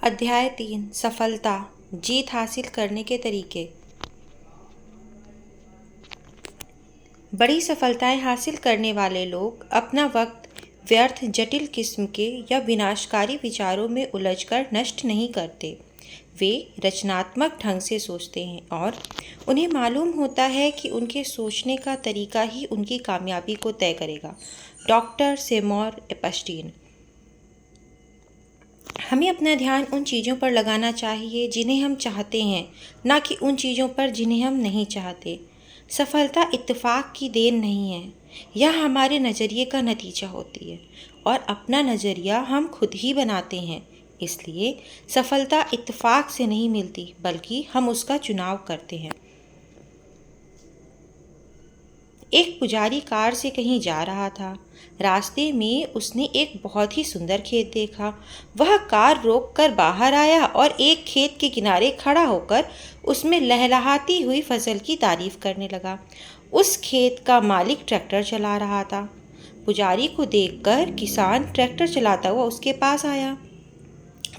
अध्याय 3 सफलता जीत हासिल करने के तरीके। बड़ी सफलताएं हासिल करने वाले लोग अपना वक्त व्यर्थ जटिल किस्म के या विनाशकारी विचारों में उलझकर नष्ट नहीं करते। वे रचनात्मक ढंग से सोचते हैं और उन्हें मालूम होता है कि उनके सोचने का तरीका ही उनकी कामयाबी को तय करेगा। Doctor Seymour Epstein. हमें अपना ध्यान उन चीज़ों पर लगाना चाहिए जिन्हें हम चाहते हैं, ना कि उन चीज़ों पर जिन्हें हम नहीं चाहते। सफलता इत्तेफाक की देन नहीं है, यह हमारे नज़रिए का नतीजा होती है और अपना नज़रिया हम खुद ही बनाते हैं। इसलिए सफलता इत्तेफाक से नहीं मिलती, बल्कि हम उसका चुनाव करते हैं। एक पुजारी कार से कहीं जा रहा था। रास्ते में उसने एक बहुत ही सुंदर खेत देखा। वह कार रोककर बाहर आया और एक खेत के किनारे खड़ा होकर उसमें लहलहाती हुई फसल की तारीफ करने लगा। उस खेत का मालिक ट्रैक्टर चला रहा था। पुजारी को देखकर किसान ट्रैक्टर चलाता हुआ उसके पास आया।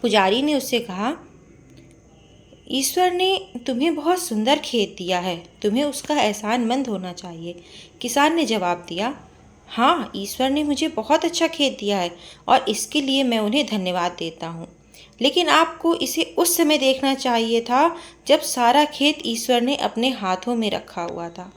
पुजारी ने उससे कहा, ईश्वर ने तुम्हें बहुत सुंदर खेत दिया है, तुम्हें उसका एहसानमंद होना चाहिए। किसान ने जवाब दिया, हाँ, ईश्वर ने मुझे बहुत अच्छा खेत दिया है और इसके लिए मैं उन्हें धन्यवाद देता हूँ। लेकिन आपको इसे उस समय देखना चाहिए था जब सारा खेत ईश्वर ने अपने हाथों में रखा हुआ था।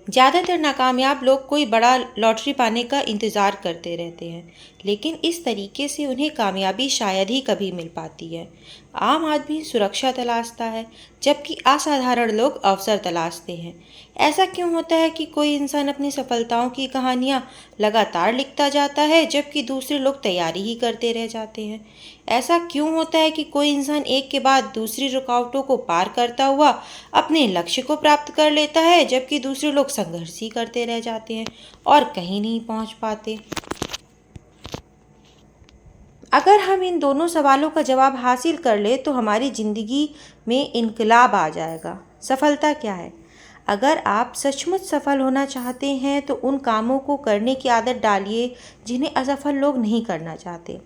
ज़्यादातर नाकामयाब लोग कोई बड़ा लॉटरी पाने का इंतज़ार करते रहते हैं, लेकिन इस तरीके से उन्हें कामयाबी शायद ही कभी मिल पाती है। आम आदमी सुरक्षा तलाशता है, जबकि असाधारण लोग अवसर तलाशते हैं। ऐसा क्यों होता है कि कोई इंसान अपनी सफलताओं की कहानियाँ लगातार लिखता जाता है, जबकि दूसरे लोग तैयारी ही करते रह जाते हैं? ऐसा क्यों होता है कि कोई इंसान एक के बाद दूसरी रुकावटों को पार करता हुआ अपने लक्ष्य को प्राप्त कर लेता है, जबकि दूसरे लोग संघर्ष ही करते रह जाते हैं और कहीं नहीं पहुंच पाते? अगर हम इन दोनों सवालों का जवाब हासिल कर ले तो हमारी ज़िंदगी में इनकलाब आ जाएगा। सफलता क्या है? अगर आप सचमुच सफल होना चाहते हैं तो उन कामों को करने की आदत डालिए जिन्हें असफल लोग नहीं करना चाहते।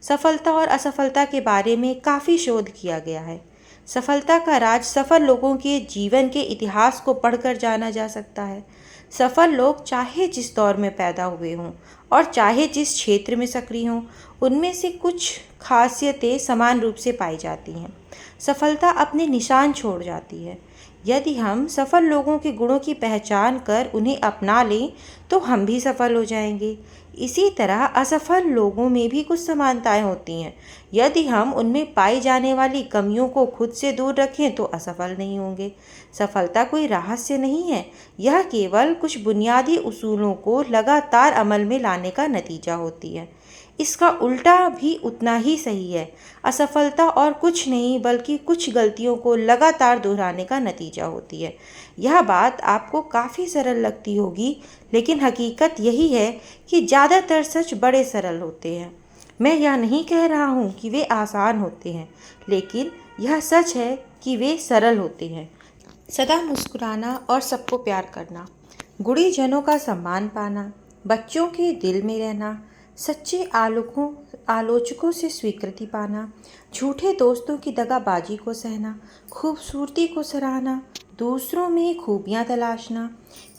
सफलता और असफलता के बारे में काफ़ी शोध किया गया है। सफलता का राज सफल लोगों के जीवन के इतिहास को पढ़कर जाना जा सकता है। सफल लोग चाहे जिस दौर में पैदा हुए हों और चाहे जिस क्षेत्र में सक्रिय हों, उनमें से कुछ खासियतें समान रूप से पाई जाती हैं। सफलता अपने निशान छोड़ जाती है। यदि हम सफल लोगों के गुणों की पहचान कर उन्हें अपना लें तो हम भी सफल हो जाएंगे। इसी तरह असफल लोगों में भी कुछ समानताएं होती हैं। यदि हम उनमें पाई जाने वाली कमियों को खुद से दूर रखें तो असफल नहीं होंगे। सफलता कोई रहस्य नहीं है, यह केवल कुछ बुनियादी उसूलों को लगातार अमल में लाने का नतीजा होती है। इसका उल्टा भी उतना ही सही है। असफलता और कुछ नहीं बल्कि कुछ गलतियों को लगातार दोहराने का नतीजा होती है। यह बात आपको काफ़ी सरल लगती होगी, लेकिन हकीकत यही है कि ज़्यादातर सच बड़े सरल होते हैं। मैं यह नहीं कह रहा हूँ कि वे आसान होते हैं, लेकिन यह सच है कि वे सरल होते हैं। सदा मुस्कुराना और सबको प्यार करना, गुणीजनों का सम्मान पाना, बच्चों के दिल में रहना, सच्चे आलोचकों से स्वीकृति पाना, झूठे दोस्तों की दगाबाजी को सहना, खूबसूरती को सराहना, दूसरों में खूबियाँ तलाशना,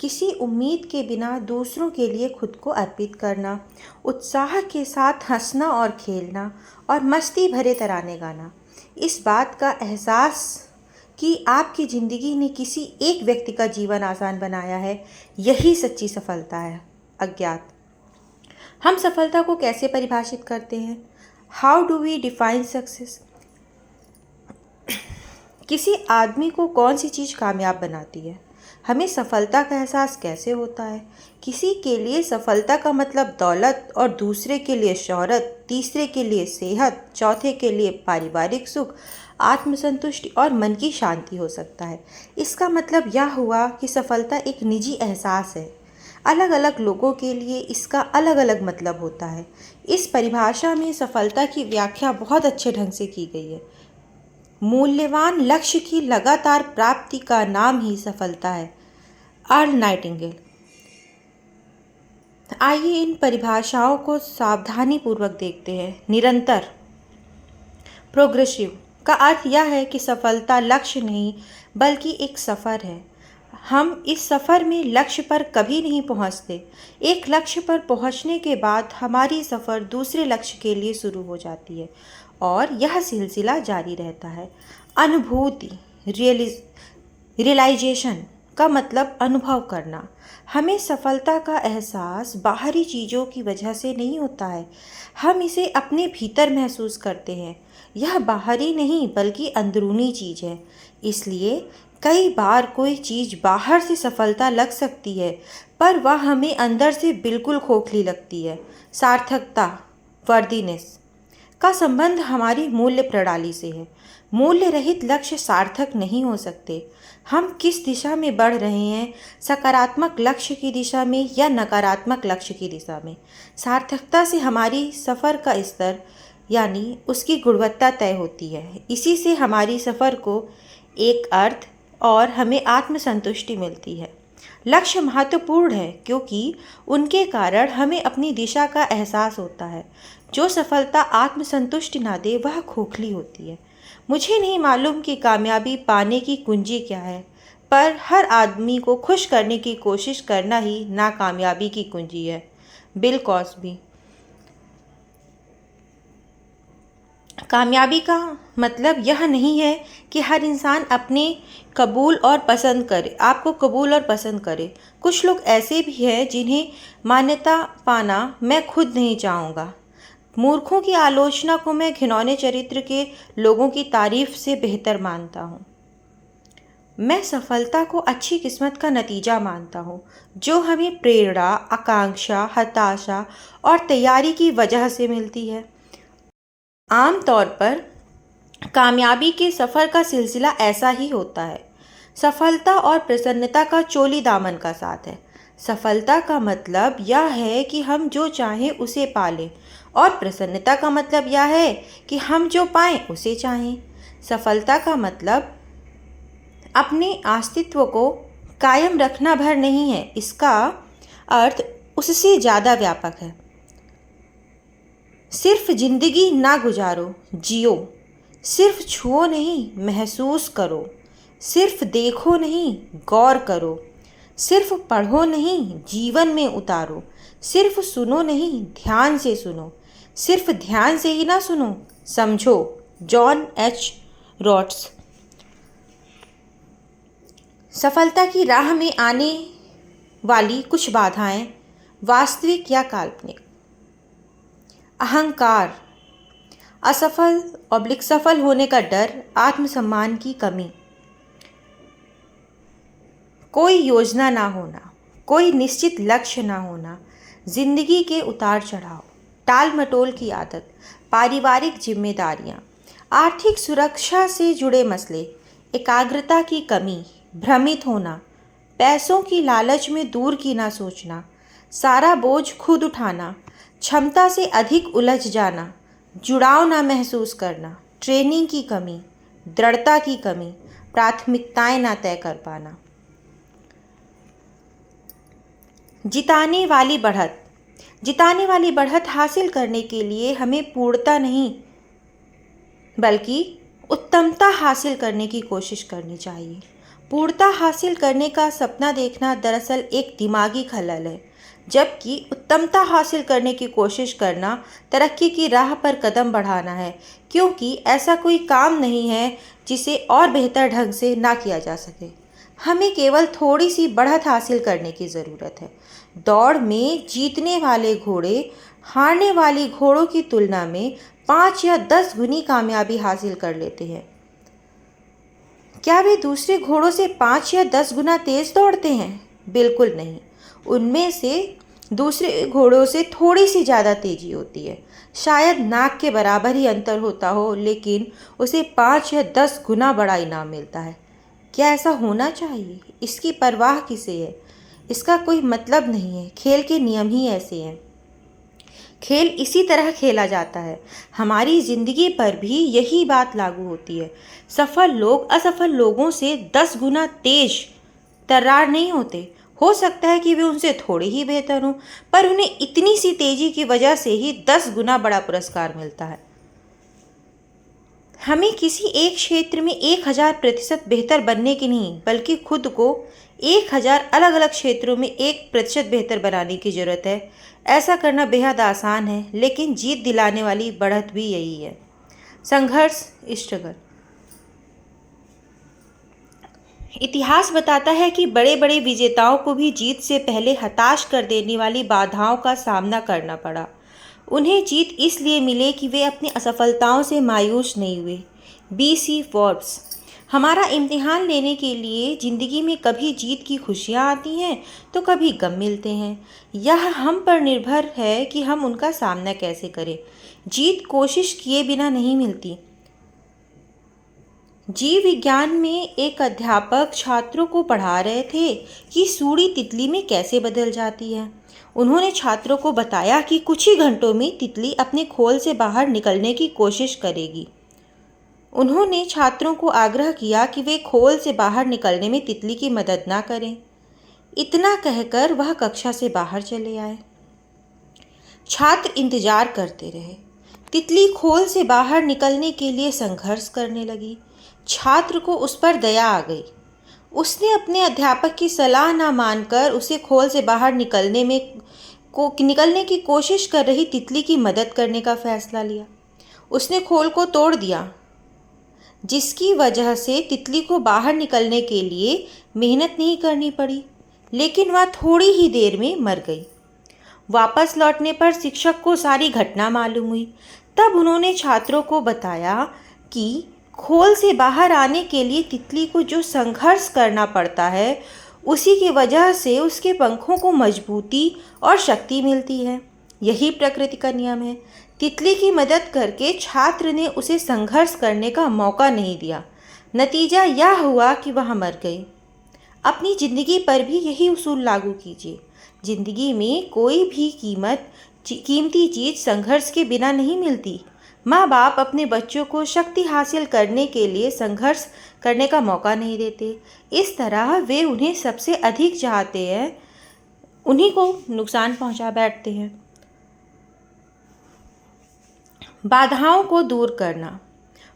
किसी उम्मीद के बिना दूसरों के लिए खुद को अर्पित करना, उत्साह के साथ हंसना और खेलना और मस्ती भरे तराने गाना। इस बात का एहसास कि आपकी ज़िंदगी ने किसी एक व्यक्ति का जीवन आसान बनाया है, यही सच्ची सफलता है। अज्ञात। हम सफलता को कैसे परिभाषित करते हैं? How do we define success? किसी आदमी को कौन सी चीज़ कामयाब बनाती है? हमें सफलता का एहसास कैसे होता है? किसी के लिए सफलता का मतलब दौलत और दूसरे के लिए शोहरत, तीसरे के लिए सेहत, चौथे के लिए पारिवारिक सुख, आत्मसंतुष्टि और मन की शांति हो सकता है। इसका मतलब यह हुआ कि सफलता एक निजी एहसास है। अलग अलग लोगों के लिए इसका अलग अलग मतलब होता है। इस परिभाषा में सफलता की व्याख्या बहुत अच्छे ढंग से की गई है। मूल्यवान लक्ष्य की लगातार प्राप्ति का नाम ही सफलता है। Earl Nightingale. आइए इन परिभाषाओं को सावधानीपूर्वक देखते हैं। निरंतर, प्रोग्रेसिव का अर्थ यह है कि सफलता लक्ष्य नहीं बल्कि एक सफ़र है। हम इस सफ़र में लक्ष्य पर कभी नहीं पहुंचते। एक लक्ष्य पर पहुंचने के बाद हमारी सफ़र दूसरे लक्ष्य के लिए शुरू हो जाती है और यह सिलसिला जारी रहता है। अनुभूति, रियलाइजेशन का मतलब अनुभव करना। हमें सफलता का एहसास बाहरी चीज़ों की वजह से नहीं होता है, हम इसे अपने भीतर महसूस करते हैं। यह बाहरी नहीं बल्कि अंदरूनी चीज़ है। इसलिए कई बार कोई चीज़ बाहर से सफलता लग सकती है पर वह हमें अंदर से बिल्कुल खोखली लगती है। सार्थकता, वर्दीनेस का संबंध हमारी मूल्य प्रणाली से है। मूल्य रहित लक्ष्य सार्थक नहीं हो सकते। हम किस दिशा में बढ़ रहे हैं, सकारात्मक लक्ष्य की दिशा में या नकारात्मक लक्ष्य की दिशा में। सार्थकता से हमारी सफ़र का स्तर यानी उसकी गुणवत्ता तय होती है। इसी से हमारी सफ़र को एक अर्थ और हमें आत्मसंतुष्टि मिलती है। लक्ष्य महत्वपूर्ण है क्योंकि उनके कारण हमें अपनी दिशा का एहसास होता है। जो सफलता आत्मसंतुष्टि ना दे वह खोखली होती है। मुझे नहीं मालूम कि कामयाबी पाने की कुंजी क्या है, पर हर आदमी को खुश करने की कोशिश करना ही नाकामयाबी की कुंजी है। Bill Cosby. कामयाबी का मतलब यह नहीं है कि हर इंसान अपने कबूल और पसंद करे, आपको कबूल और पसंद करे। कुछ लोग ऐसे भी हैं जिन्हें मान्यता पाना मैं खुद नहीं चाहूँगा। मूर्खों की आलोचना को मैं घिनौने चरित्र के लोगों की तारीफ से बेहतर मानता हूँ। मैं सफलता को अच्छी किस्मत का नतीजा मानता हूँ जो हमें प्रेरणा, आकांक्षा, हताशा और तैयारी की वजह से मिलती है। आम तौर पर कामयाबी के सफ़र का सिलसिला ऐसा ही होता है। सफलता और प्रसन्नता का चोली दामन का साथ है। सफलता का मतलब यह है कि हम जो चाहें उसे पालें और प्रसन्नता का मतलब यह है कि हम जो पाएं उसे चाहें। सफलता का मतलब अपने अस्तित्व को कायम रखना भर नहीं है, इसका अर्थ उससे ज़्यादा व्यापक है। सिर्फ जिंदगी ना गुजारो, जियो। सिर्फ छुओ नहीं, महसूस करो। सिर्फ देखो नहीं, गौर करो। सिर्फ पढ़ो नहीं, जीवन में उतारो। सिर्फ सुनो नहीं, ध्यान से सुनो। सिर्फ ध्यान से ही ना सुनो, समझो। John H rots. सफलता की राह में आने वाली कुछ बाधाएं, वास्तविक या काल्पनिक। अहंकार, सफल होने का डर, आत्मसम्मान की कमी, कोई योजना ना होना, कोई निश्चित लक्ष्य ना होना, जिंदगी के उतार चढ़ाव, टाल मटोल की आदत, पारिवारिक जिम्मेदारियां, आर्थिक सुरक्षा से जुड़े मसले, एकाग्रता की कमी, भ्रमित होना, पैसों की लालच में दूर की ना सोचना, सारा बोझ खुद उठाना, क्षमता से अधिक उलझ जाना, जुड़ाव ना महसूस करना, ट्रेनिंग की कमी, दृढ़ता की कमी, प्राथमिकताएं ना तय कर पाना। जिताने वाली बढ़त। जिताने वाली बढ़त हासिल करने के लिए हमें पूर्णता नहीं बल्कि उत्तमता हासिल करने की कोशिश करनी चाहिए। पूर्णता हासिल करने का सपना देखना दरअसल एक दिमागी खलल है, जबकि उत्तमता हासिल करने की कोशिश करना तरक्की की राह पर कदम बढ़ाना है, क्योंकि ऐसा कोई काम नहीं है जिसे और बेहतर ढंग से ना किया जा सके। हमें केवल थोड़ी सी बढ़त हासिल करने की ज़रूरत है। दौड़ में जीतने वाले घोड़े हारने वाली घोड़ों की तुलना में 5 या 10 गुनी कामयाबी हासिल कर लेते हैं। क्या वे दूसरे घोड़ों से 5 या 10 गुना तेज दौड़ते हैं? बिल्कुल नहीं। उनमें से दूसरे घोड़ों से थोड़ी सी ज़्यादा तेजी होती है। शायद नाक के बराबर ही अंतर होता हो, लेकिन उसे 5 या 10 गुना बड़ा इनाम मिलता है। क्या ऐसा होना चाहिए? इसकी परवाह किसे है? इसका कोई मतलब नहीं है। खेल के नियम ही ऐसे हैं। खेल इसी तरह खेला जाता है। हमारी ज़िंदगी पर भी यही बात लागू होती है। सफल लोग असफल लोगों से 10 गुना तेज तर्रार नहीं होते। हो सकता है कि वे उनसे थोड़े ही बेहतर हों, पर उन्हें इतनी सी तेजी की वजह से ही 10 गुना बड़ा पुरस्कार मिलता है। हमें किसी एक क्षेत्र में 1000% बेहतर बनने की नहीं, बल्कि खुद को 1000 अलग अलग क्षेत्रों में 1% बेहतर बनाने की ज़रूरत है। ऐसा करना बेहद आसान है, लेकिन जीत दिलाने वाली बढ़त भी यही है। संघर्ष, स्ट्रगल। इतिहास बताता है कि बड़े बड़े विजेताओं को भी जीत से पहले हताश कर देने वाली बाधाओं का सामना करना पड़ा। उन्हें जीत इसलिए मिले कि वे अपनी असफलताओं से मायूस नहीं हुए। BC Forbes. हमारा इम्तिहान लेने के लिए ज़िंदगी में कभी जीत की खुशियाँ आती हैं तो कभी गम मिलते हैं। यह हम पर निर्भर है कि हम उनका सामना कैसे करें। जीत कोशिश किए बिना नहीं मिलती। जीव विज्ञान में एक अध्यापक छात्रों को पढ़ा रहे थे कि सूड़ी तितली में कैसे बदल जाती है। उन्होंने छात्रों को बताया कि कुछ ही घंटों में तितली अपने खोल से बाहर निकलने की कोशिश करेगी। उन्होंने छात्रों को आग्रह किया कि वे खोल से बाहर निकलने में तितली की मदद ना करें। इतना कहकर वह कक्षा से बाहर चले आए। छात्र इंतजार करते रहे। तितली खोल से बाहर निकलने के लिए संघर्ष करने लगी। छात्र को उस पर दया आ गई। उसने अपने अध्यापक की सलाह ना मानकर उसे खोल से बाहर निकलने की कोशिश कर रही तितली की मदद करने का फैसला लिया। उसने खोल को तोड़ दिया, जिसकी वजह से तितली को बाहर निकलने के लिए मेहनत नहीं करनी पड़ी, लेकिन वह थोड़ी ही देर में मर गई। वापस लौटने पर शिक्षक को सारी घटना मालूम हुई। तब उन्होंने छात्रों को बताया कि खोल से बाहर आने के लिए तितली को जो संघर्ष करना पड़ता है, उसी की वजह से उसके पंखों को मजबूती और शक्ति मिलती है। यही प्रकृति का नियम है। तितली की मदद करके छात्र ने उसे संघर्ष करने का मौका नहीं दिया। नतीजा यह हुआ कि वह मर गई। अपनी ज़िंदगी पर भी यही उसूल लागू कीजिए। ज़िंदगी में कोई भी कीमती चीज़ संघर्ष के बिना नहीं मिलती। माँ बाप अपने बच्चों को शक्ति हासिल करने के लिए संघर्ष करने का मौका नहीं देते। इस तरह वे उन्हें सबसे अधिक चाहते हैं, उन्हीं को नुकसान पहुँचा बैठते हैं। बाधाओं को दूर करना।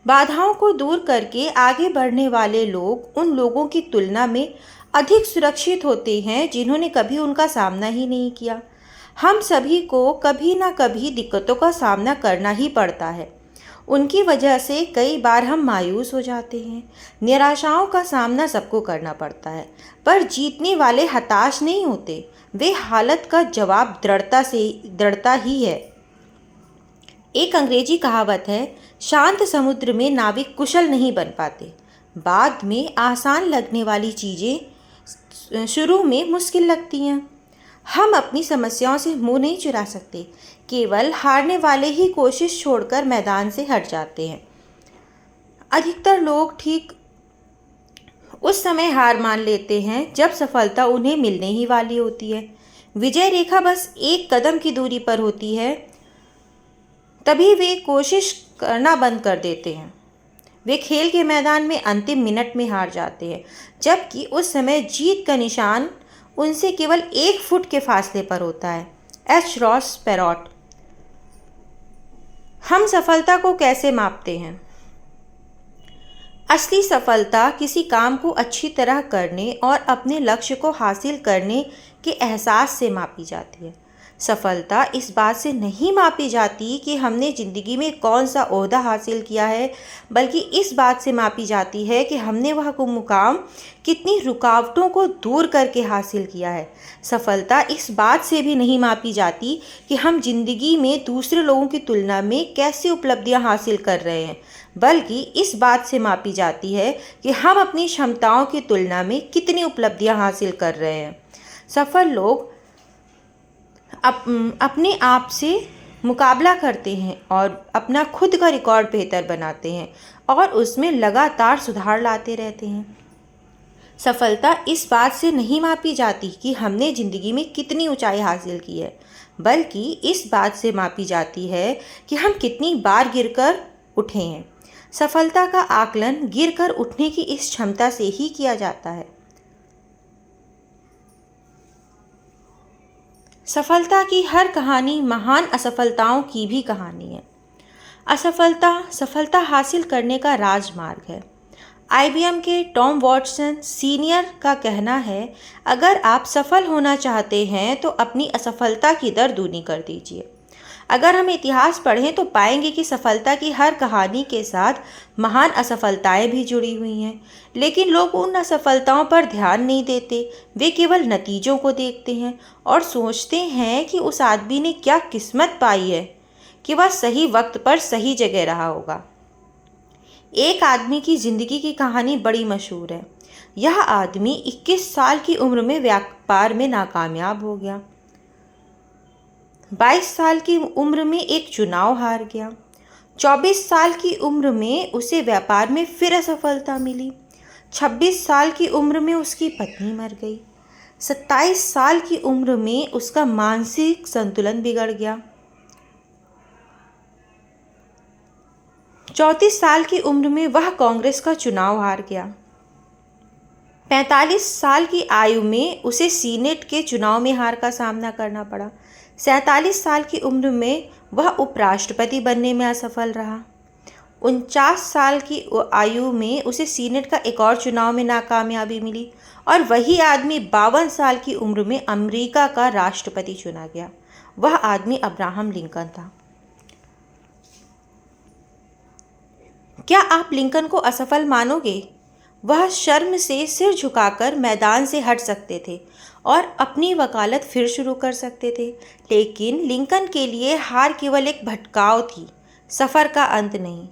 बाधाओं को दूर करके आगे बढ़ने वाले लोग उन लोगों की तुलना में अधिक सुरक्षित होते हैं जिन्होंने कभी उनका सामना ही नहीं किया। हम सभी को कभी ना कभी दिक्कतों का सामना करना ही पड़ता है। उनकी वजह से कई बार हम मायूस हो जाते हैं। निराशाओं का सामना सबको करना पड़ता है, पर जीतने वाले हताश नहीं होते। वे हालत का जवाब दृढ़ता ही है। एक अंग्रेजी कहावत है, शांत समुद्र में नाविक कुशल नहीं बन पाते। बाद में आसान लगने वाली चीज़ें शुरू में मुश्किल लगती हैं। हम अपनी समस्याओं से मुंह नहीं चुरा सकते। केवल हारने वाले ही कोशिश छोड़कर मैदान से हट जाते हैं। अधिकतर लोग ठीक उस समय हार मान लेते हैं जब सफलता उन्हें मिलने ही वाली होती है। विजय रेखा बस एक कदम की दूरी पर होती है, तभी वे कोशिश करना बंद कर देते हैं। वे खेल के मैदान में अंतिम मिनट में हार जाते हैं, जबकि उस समय जीत का निशान उनसे केवल 1 फुट के फासले पर होता है। एच. Ross parrot. हम सफलता को कैसे मापते हैं? असली सफलता किसी काम को अच्छी तरह करने और अपने लक्ष्य को हासिल करने के एहसास से मापी जाती है। सफलता इस बात से नहीं मापी जाती कि हमने ज़िंदगी में कौन सा ओहदा हासिल किया है, बल्कि इस बात से मापी जाती है कि हमने वह मुकाम कितनी रुकावटों को दूर करके हासिल किया है। सफलता इस बात से भी नहीं मापी जाती कि हम ज़िंदगी में दूसरे लोगों की तुलना में कैसे उपलब्धियां हासिल कर रहे हैं, बल्कि इस बात से मापी जाती है कि हम अपनी क्षमताओं की तुलना में कितनी उपलब्धियां हासिल कर रहे हैं। सफल लोग अपने आप से मुकाबला करते हैं और अपना खुद का रिकॉर्ड बेहतर बनाते हैं और उसमें लगातार सुधार लाते रहते हैं। सफलता इस बात से नहीं मापी जाती कि हमने ज़िंदगी में कितनी ऊंचाई हासिल की है, बल्कि इस बात से मापी जाती है कि हम कितनी बार गिरकर उठे हैं। सफलता का आकलन गिरकर उठने की इस क्षमता से ही किया जाता है। सफलता की हर कहानी महान असफलताओं की भी कहानी है। असफलता सफलता हासिल करने का राजमार्ग है। IBM के टॉम वॉटसन सीनियर का कहना है, अगर आप सफल होना चाहते हैं तो अपनी असफलता की दर दूनी कर दीजिए। अगर हम इतिहास पढ़ें तो पाएंगे कि सफलता की हर कहानी के साथ महान असफलताएं भी जुड़ी हुई हैं, लेकिन लोग उन असफलताओं पर ध्यान नहीं देते। वे केवल नतीजों को देखते हैं और सोचते हैं कि उस आदमी ने क्या किस्मत पाई है कि वह सही वक्त पर सही जगह रहा होगा। एक आदमी की ज़िंदगी की कहानी बड़ी मशहूर है। यह आदमी 21 साल की उम्र में व्यापार में नाकामयाब हो गया। 22 साल की उम्र में एक चुनाव हार गया। 24 साल की उम्र में उसे व्यापार में फिर असफलता मिली। 26 साल की उम्र में उसकी पत्नी मर गई। 27 साल की उम्र में उसका मानसिक संतुलन बिगड़ गया। 34 साल की उम्र में वह कांग्रेस का चुनाव हार गया। 45 साल की आयु में उसे सीनेट के चुनाव में हार का सामना करना पड़ा। 47 साल की उम्र में वह उपराष्ट्रपति बनने में असफल रहा। 49 साल की आयु में उसे सीनेट का एक और चुनाव में नाकामयाबी मिली और वही आदमी 52 साल की उम्र में अमेरिका का राष्ट्रपति चुना गया। वह आदमी अब्राहम लिंकन था। क्या आप लिंकन को असफल मानोगे? वह शर्म से सिर झुकाकर मैदान से हट सकते थे और अपनी वकालत फिर शुरू कर सकते थे, लेकिन लिंकन के लिए हार केवल एक भटकाव थी, सफ़र का अंत नहीं।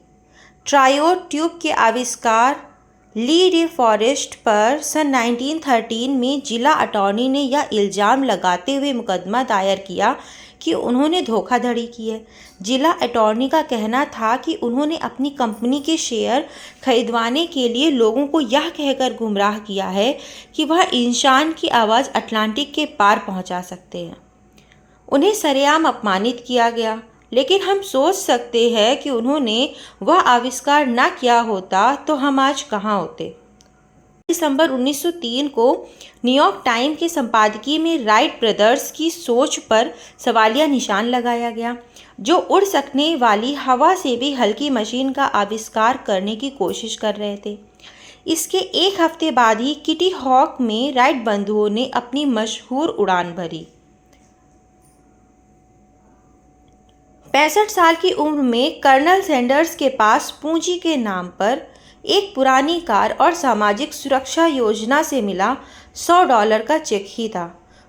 ट्रायोड ट्यूब के आविष्कार ली डे फॉरेस्ट पर सन 1913 में जिला अटॉर्नी ने यह इल्ज़ाम लगाते हुए मुकदमा दायर किया कि उन्होंने धोखाधड़ी की है। जिला अटॉर्नी का कहना था कि उन्होंने अपनी कंपनी के शेयर खरीदवाने के लिए लोगों को यह कहकर गुमराह किया है कि वह इंसान की आवाज़ अटलांटिक के पार पहुंचा सकते हैं। उन्हें सरेआम अपमानित किया गया, लेकिन हम सोच सकते हैं कि उन्होंने वह आविष्कार ना किया होता तो हम आज कहाँ होते। दिसंबर 1903 को न्यूयॉर्क टाइम के संपादकीय में राइट ब्रदर्स की सोच पर सवालिया निशान लगाया गया, जो उड़ सकने वाली हवा से भी हल्की मशीन का आविष्कार करने की कोशिश कर रहे थे। इसके एक हफ्ते बाद ही किटी हॉक में राइट बंधुओं ने अपनी मशहूर उड़ान भरी। 65 साल की उम्र में कर्नल सैंडर्स के पास पूंजी के नाम पर एक पुरानी कार और सामाजिक सुरक्षा योजना से मिला $100 का चेक ही था।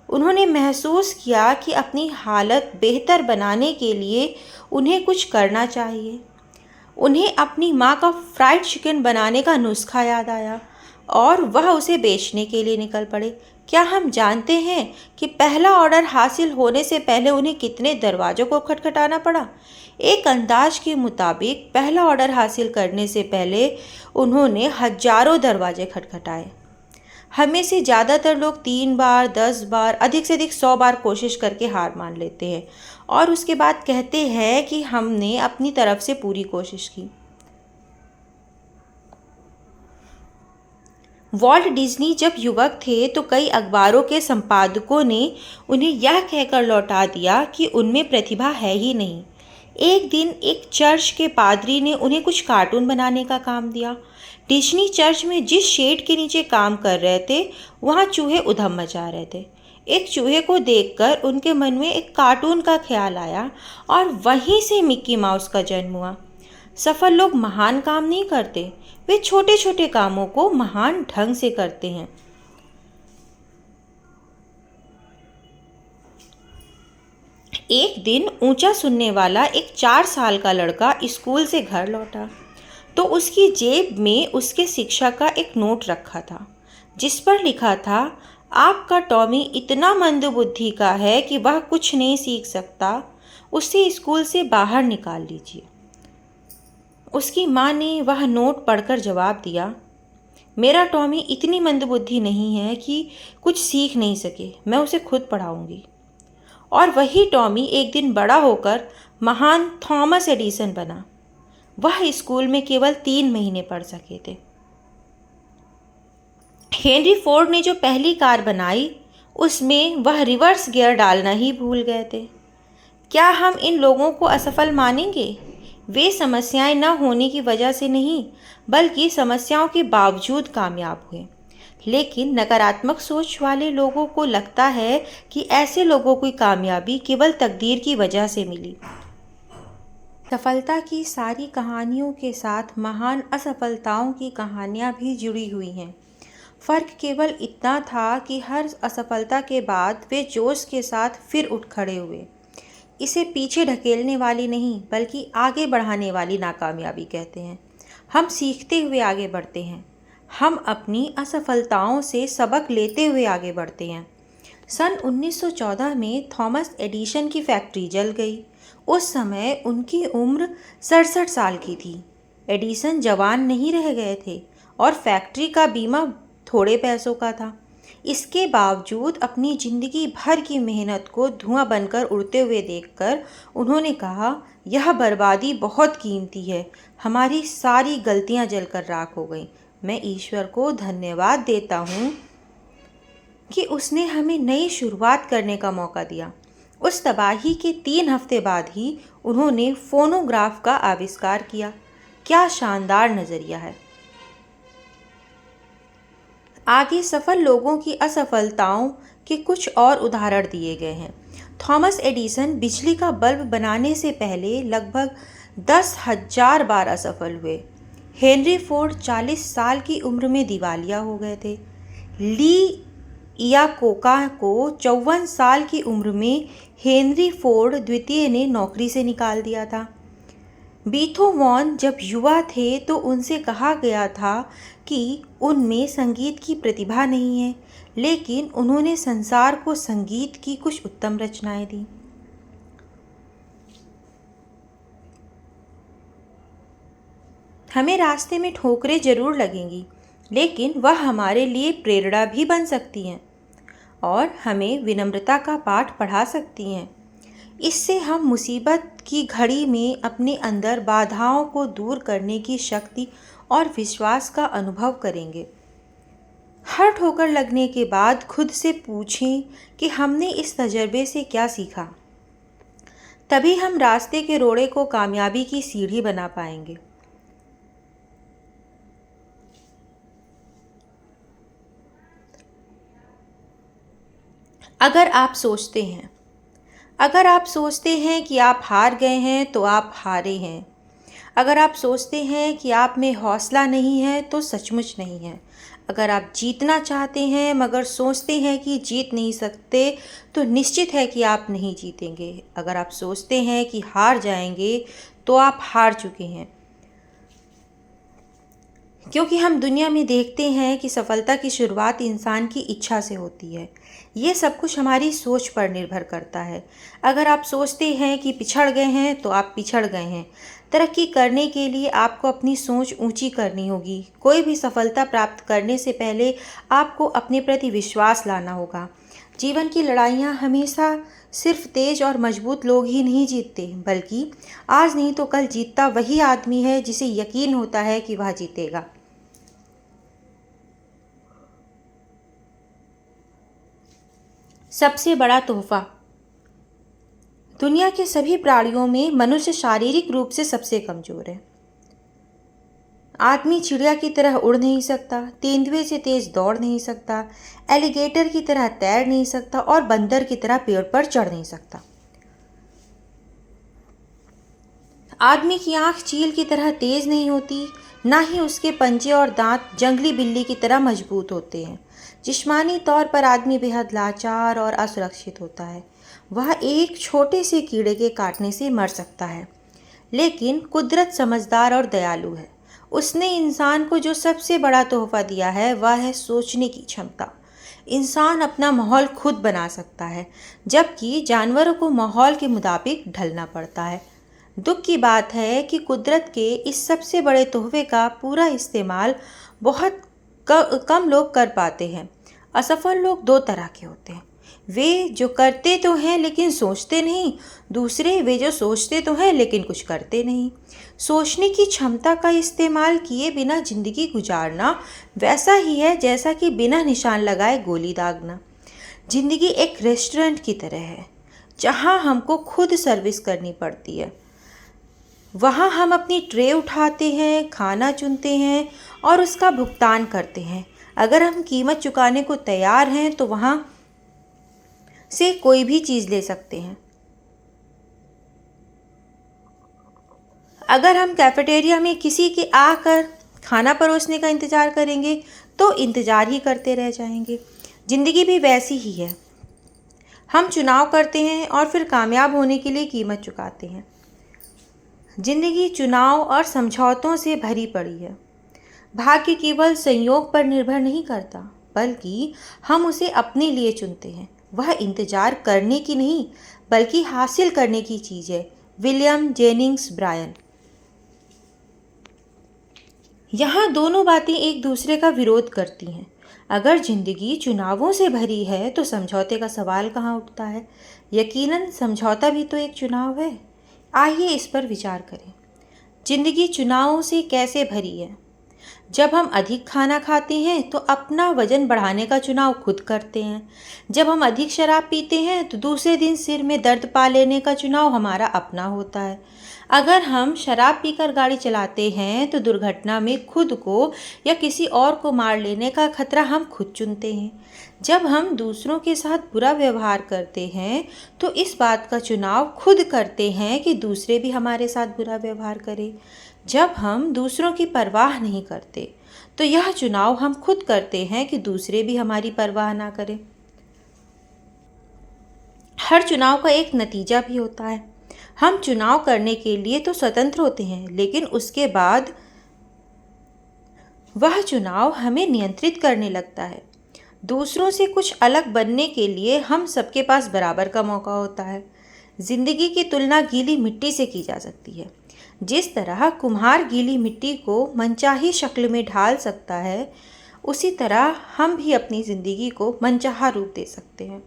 उन्होंने महसूस किया कि अपनी हालत बेहतर बनाने के लिए उन्हें कुछ करना चाहिए। उन्हें अपनी माँ का फ्राइड चिकन बनाने का नुस्खा याद आया और वह उसे बेचने के लिए निकल पड़े। क्या हम जानते हैं कि पहला ऑर्डर हासिल होने से पहले उन्हें कितने दरवाज़ों को खटखटाना पड़ा? एक अंदाज के मुताबिक पहला ऑर्डर हासिल करने से पहले उन्होंने हजारों दरवाजे खटखटाए। हमें से ज़्यादातर लोग 3 बार, 10 बार, अधिक से अधिक 100 बार कोशिश करके हार मान लेते हैं और उसके बाद कहते हैं कि हमने अपनी तरफ से पूरी कोशिश की। वॉल्ट डिज्नी जब युवक थे तो कई अखबारों के संपादकों ने उन्हें यह कहकर लौटा दिया कि उनमें प्रतिभा है ही नहीं। एक दिन एक चर्च के पादरी ने उन्हें कुछ कार्टून बनाने का काम दिया। डिज्नी चर्च में जिस शेड के नीचे काम कर रहे थे वहाँ चूहे उधम मचा रहे थे। एक चूहे को देखकर उनके मन में एक कार्टून का ख्याल आया और वहीं से मिक्की माउस का जन्म हुआ। सफल लोग महान काम नहीं करते, वे छोटे छोटे कामों को महान ढंग से करते हैं। एक दिन ऊंचा सुनने वाला एक 4 साल का लड़का स्कूल से घर लौटा तो उसकी जेब में उसके शिक्षक का एक नोट रखा था, जिस पर लिखा था, आपका टॉमी इतना मंदबुद्धि का है कि वह कुछ नहीं सीख सकता, उसे स्कूल से बाहर निकाल लीजिए। उसकी माँ ने वह नोट पढ़कर जवाब दिया, मेरा टॉमी इतनी मंदबुद्धि नहीं है कि कुछ सीख नहीं सके, मैं उसे खुद पढ़ाऊंगी। और वही टॉमी एक दिन बड़ा होकर महान थॉमस एडिसन बना। वह स्कूल में केवल 3 महीने पढ़ सके थे। हेनरी फोर्ड ने जो पहली कार बनाई उसमें वह रिवर्स गियर डालना ही भूल गए थे। क्या हम इन लोगों को असफल मानेंगे? वे समस्याएं न होने की वजह से नहीं, बल्कि समस्याओं के बावजूद कामयाब हुए। लेकिन नकारात्मक सोच वाले लोगों को लगता है कि ऐसे लोगों की कामयाबी केवल तकदीर की वजह से मिली। सफलता की सारी कहानियों के साथ महान असफलताओं की कहानियाँ भी जुड़ी हुई हैं। फ़र्क केवल इतना था कि हर असफलता के बाद वे जोश के साथ फिर उठ खड़े हुए। इसे पीछे ढकेलने वाली नहीं, बल्कि आगे बढ़ाने वाली नाकामयाबी कहते हैं। हम सीखते हुए आगे बढ़ते हैं। हम अपनी असफलताओं से सबक लेते हुए आगे बढ़ते हैं। सन 1914 में थॉमस एडिसन की फैक्ट्री जल गई। उस समय उनकी उम्र 67 साल की थी। एडिसन जवान नहीं रह गए थे और फैक्ट्री का बीमा थोड़े पैसों का था। इसके बावजूद अपनी ज़िंदगी भर की मेहनत को धुआं बनकर उड़ते हुए देखकर उन्होंने कहा, यह बर्बादी बहुत कीमती है। हमारी सारी गलतियां जलकर राख हो गईं। मैं ईश्वर को धन्यवाद देता हूँ कि उसने हमें नई शुरुआत करने का मौका दिया। उस तबाही के 3 हफ्ते बाद ही उन्होंने फोनोग्राफ का आविष्कार किया। क्या शानदार नज़रिया है! आगे सफल लोगों की असफलताओं के कुछ और उदाहरण दिए गए हैं। थॉमस एडिसन बिजली का बल्ब बनाने से पहले लगभग 10,000 बार असफल हुए। हेनरी फोर्ड 40 साल की उम्र में दिवालिया हो गए थे। ली इयाकोका को 54 साल की उम्र में हेनरी फोर्ड द्वितीय ने नौकरी से निकाल दिया था। बीथोवन जब युवा थे तो उनसे कहा गया था कि उनमें संगीत की प्रतिभा नहीं है, लेकिन उन्होंने संसार को संगीत की कुछ उत्तम रचनाएं दी। हमें रास्ते में ठोकरें जरूर लगेंगी, लेकिन वह हमारे लिए प्रेरणा भी बन सकती हैं और हमें विनम्रता का पाठ पढ़ा सकती हैं। इससे हम मुसीबत की घड़ी में अपने अंदर बाधाओं को दूर करने की शक्ति और विश्वास का अनुभव करेंगे। हर ठोकर लगने के बाद खुद से पूछें कि हमने इस तजर्बे से क्या सीखा। तभी हम रास्ते के रोड़े को कामयाबी की सीढ़ी बना पाएंगे। अगर आप सोचते हैं कि आप हार गए हैं तो आप हारे हैं। अगर आप सोचते हैं कि आप में हौसला नहीं है तो सचमुच नहीं है। अगर आप जीतना चाहते हैं मगर सोचते हैं कि जीत नहीं सकते तो निश्चित है कि आप नहीं जीतेंगे। अगर आप सोचते हैं कि हार जाएंगे तो आप हार चुके हैं। क्योंकि हम दुनिया में देखते हैं कि सफलता की शुरुआत इंसान की इच्छा से होती है। ये सब कुछ हमारी सोच पर निर्भर करता है। अगर आप सोचते हैं कि पिछड़ गए हैं तो आप पिछड़ गए हैं। तरक्की करने के लिए आपको अपनी सोच ऊंची करनी होगी। कोई भी सफलता प्राप्त करने से पहले आपको अपने प्रति विश्वास लाना होगा। जीवन की लड़ाइयाँ हमेशा सिर्फ तेज और मजबूत लोग ही नहीं जीतते, बल्कि आज नहीं तो कल जीतता वही आदमी है जिसे यकीन होता है कि वह जीतेगा। सबसे बड़ा तोहफा। दुनिया के सभी प्राणियों में मनुष्य शारीरिक रूप से सबसे कमजोर है। आदमी चिड़िया की तरह उड़ नहीं सकता, तेंदुए से तेज दौड़ नहीं सकता, एलिगेटर की तरह तैर नहीं सकता और बंदर की तरह पेड़ पर चढ़ नहीं सकता। आदमी की आंख चील की तरह तेज नहीं होती, ना ही उसके पंजे और दांत जंगली बिल्ली की तरह मजबूत होते हैं। जिस्मानी तौर पर आदमी बेहद लाचार और असुरक्षित होता है। वह एक छोटे से कीड़े के काटने से मर सकता है, लेकिन कुदरत समझदार और दयालु है। उसने इंसान को जो सबसे बड़ा तोहफा दिया है वह है सोचने की क्षमता। इंसान अपना माहौल खुद बना सकता है, जबकि जानवरों को माहौल के मुताबिक ढलना पड़ता है। दुख की बात है कि कुदरत के इस सबसे बड़े तोहफे का पूरा इस्तेमाल बहुत कम लोग कर पाते हैं। असफल लोग 2 तरह के होते हैं, वे जो करते तो हैं लेकिन सोचते नहीं। दूसरे वे जो सोचते तो हैं लेकिन कुछ करते नहीं। सोचने की क्षमता का इस्तेमाल किए बिना ज़िंदगी गुजारना वैसा ही है जैसा कि बिना निशान लगाए गोली दागना। ज़िंदगी एक रेस्टोरेंट की तरह है जहाँ हमको खुद सर्विस करनी पड़ती है। वहाँ हम अपनी ट्रे उठाते हैं, खाना चुनते हैं और उसका भुगतान करते हैं। अगर हम कीमत चुकाने को तैयार हैं तो वहाँ से कोई भी चीज़ ले सकते हैं। अगर हम कैफेटेरिया में किसी के आकर खाना परोसने का इंतज़ार करेंगे तो इंतज़ार ही करते रह जाएंगे। ज़िंदगी भी वैसी ही है। हम चुनाव करते हैं और फिर कामयाब होने के लिए कीमत चुकाते हैं। ज़िंदगी चुनाव और समझौतों से भरी पड़ी है। भाग्य केवल संयोग पर निर्भर नहीं करता, बल्कि हम उसे अपने लिए चुनते हैं। वह इंतज़ार करने की नहीं, बल्कि हासिल करने की चीज़ है। William Jennings Bryan. यहाँ दोनों बातें एक दूसरे का विरोध करती हैं। अगर ज़िंदगी चुनावों से भरी है तो समझौते का सवाल कहाँ उठता है? यकीनन समझौता भी तो एक चुनाव है। आइए इस पर विचार करें। ज़िंदगी चुनावों से कैसे भरी है? जब हम अधिक खाना खाते हैं तो अपना वजन बढ़ाने का चुनाव खुद करते हैं। जब हम अधिक शराब पीते हैं तो दूसरे दिन सिर में दर्द पा लेने का चुनाव हमारा अपना होता है। अगर हम शराब पीकर गाड़ी चलाते हैं तो दुर्घटना में खुद को या किसी और को मार लेने का खतरा हम खुद चुनते हैं। जब हम दूसरों के साथ बुरा व्यवहार करते हैं तो इस बात का चुनाव खुद करते हैं कि दूसरे भी हमारे साथ बुरा व्यवहार करें। जब हम दूसरों की परवाह नहीं करते तो यह चुनाव हम खुद करते हैं कि दूसरे भी हमारी परवाह ना करें। हर चुनाव का एक नतीजा भी होता है। हम चुनाव करने के लिए तो स्वतंत्र होते हैं, लेकिन उसके बाद वह चुनाव हमें नियंत्रित करने लगता है। दूसरों से कुछ अलग बनने के लिए हम सबके पास बराबर का मौका होता है। जिंदगी की तुलना गीली मिट्टी से की जा सकती है। जिस तरह कुम्हार गीली मिट्टी को मनचाही शक्ल में ढाल सकता है, उसी तरह हम भी अपनी ज़िंदगी को मनचाहा रूप दे सकते हैं।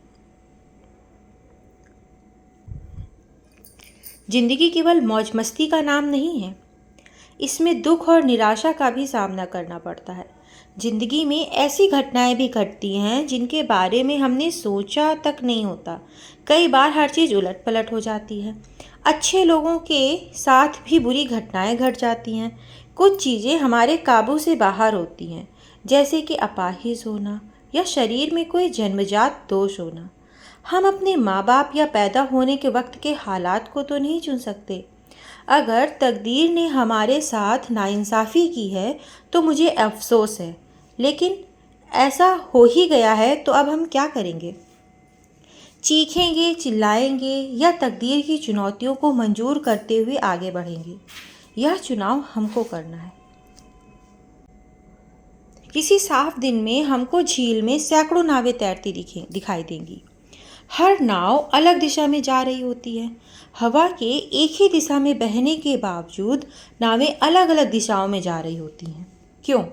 ज़िंदगी केवल मौज मस्ती का नाम नहीं है, इसमें दुख और निराशा का भी सामना करना पड़ता है। ज़िंदगी में ऐसी घटनाएं भी घटती हैं जिनके बारे में हमने सोचा तक नहीं होता। कई बार हर चीज़ उलट पलट हो जाती है। अच्छे लोगों के साथ भी बुरी घटनाएं घट जाती हैं। कुछ चीज़ें हमारे काबू से बाहर होती हैं, जैसे कि अपाहिज होना या शरीर में कोई जन्मजात दोष होना। हम अपने माँ बाप या पैदा होने के वक्त के हालात को तो नहीं चुन सकते। अगर तकदीर ने हमारे साथ नाइंसाफ़ी की है तो मुझे अफसोस है, लेकिन ऐसा हो ही गया है तो अब हम क्या करेंगे? चीखेंगे, चिल्लाएंगे या तकदीर की चुनौतियों को मंजूर करते हुए आगे बढ़ेंगे? यह चुनाव हमको करना है। किसी साफ दिन में हमको झील में सैकड़ों नावें तैरती दिखाई देंगी। हर नाव अलग दिशा में जा रही होती है। हवा के एक ही दिशा में बहने के बावजूद नावें अलग अलग दिशाओं में जा रही होती हैं। क्यों?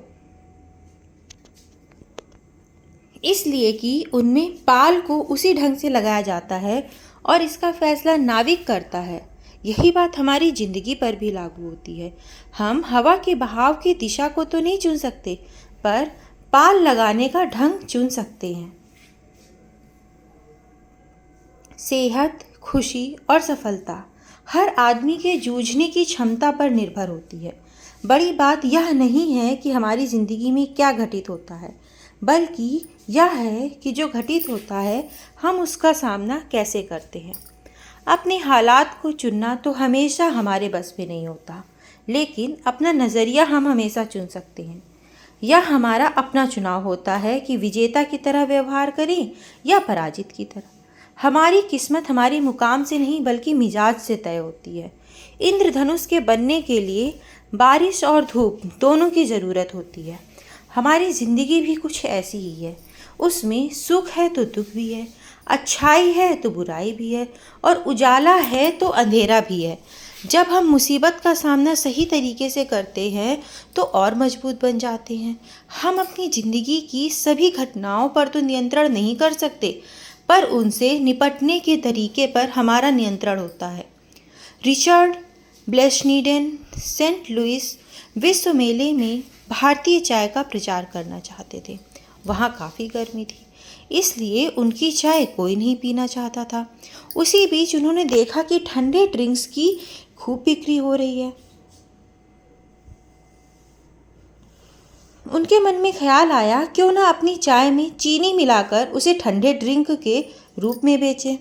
इसलिए कि उनमें पाल को उसी ढंग से लगाया जाता है और इसका फैसला नाविक करता है। यही बात हमारी ज़िंदगी पर भी लागू होती है। हम हवा के बहाव की दिशा को तो नहीं चुन सकते, पर पाल लगाने का ढंग चुन सकते हैं। सेहत, खुशी और सफलता हर आदमी के जूझने की क्षमता पर निर्भर होती है। बड़ी बात यह नहीं है कि हमारी ज़िंदगी में क्या घटित होता है, बल्कि यह है कि जो घटित होता है हम उसका सामना कैसे करते हैं। अपने हालात को चुनना तो हमेशा हमारे बस में नहीं होता, लेकिन अपना नज़रिया हम हमेशा चुन सकते हैं। यह हमारा अपना चुनाव होता है कि विजेता की तरह व्यवहार करें या पराजित की तरह। हमारी किस्मत हमारी मुकाम से नहीं बल्कि मिजाज से तय होती है। इंद्रधनुष के बनने के लिए बारिश और धूप दोनों की ज़रूरत होती है। हमारी ज़िंदगी भी कुछ ऐसी ही है। उसमें सुख है तो दुख भी है, अच्छाई है तो बुराई भी है, और उजाला है तो अंधेरा भी है। जब हम मुसीबत का सामना सही तरीके से करते हैं तो और मजबूत बन जाते हैं। हम अपनी ज़िंदगी की सभी घटनाओं पर तो नियंत्रण नहीं कर सकते, पर उनसे निपटने के तरीके पर हमारा नियंत्रण होता है। रिचर्ड ब्लेशनीडेन सेंट लुइस विश्व मेले में भारतीय चाय का प्रचार करना चाहते थे। वहाँ काफ़ी गर्मी थी, इसलिए उनकी चाय कोई नहीं पीना चाहता था। उसी बीच उन्होंने देखा कि ठंडे ड्रिंक्स की खूब बिक्री हो रही है। उनके मन में ख्याल आया, क्यों ना अपनी चाय में चीनी मिलाकर उसे ठंडे ड्रिंक के रूप में बेचें।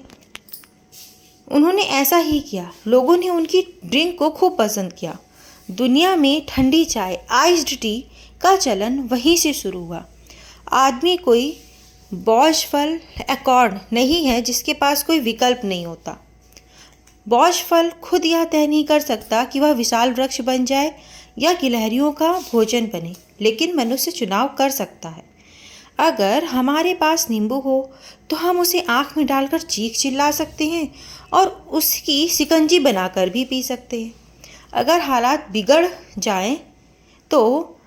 उन्होंने ऐसा ही किया। लोगों ने उनकी ड्रिंक को खूब पसंद किया। दुनिया में ठंडी चाय, आइस्ड टी का चलन वहीं से शुरू हुआ। आदमी कोई बॉशफल एकॉर्ड नहीं है जिसके पास कोई विकल्प नहीं होता। बॉशफल खुद यह तय नहीं कर सकता कि वह विशाल वृक्ष बन जाए या गिलहरियों का भोजन बने, लेकिन मनुष्य चुनाव कर सकता है। अगर हमारे पास नींबू हो तो हम उसे आँख में डालकर चीख चिल्ला सकते हैं और उसकी शिकंजी बनाकर भी पी सकते हैं। अगर हालात बिगड़ जाएं तो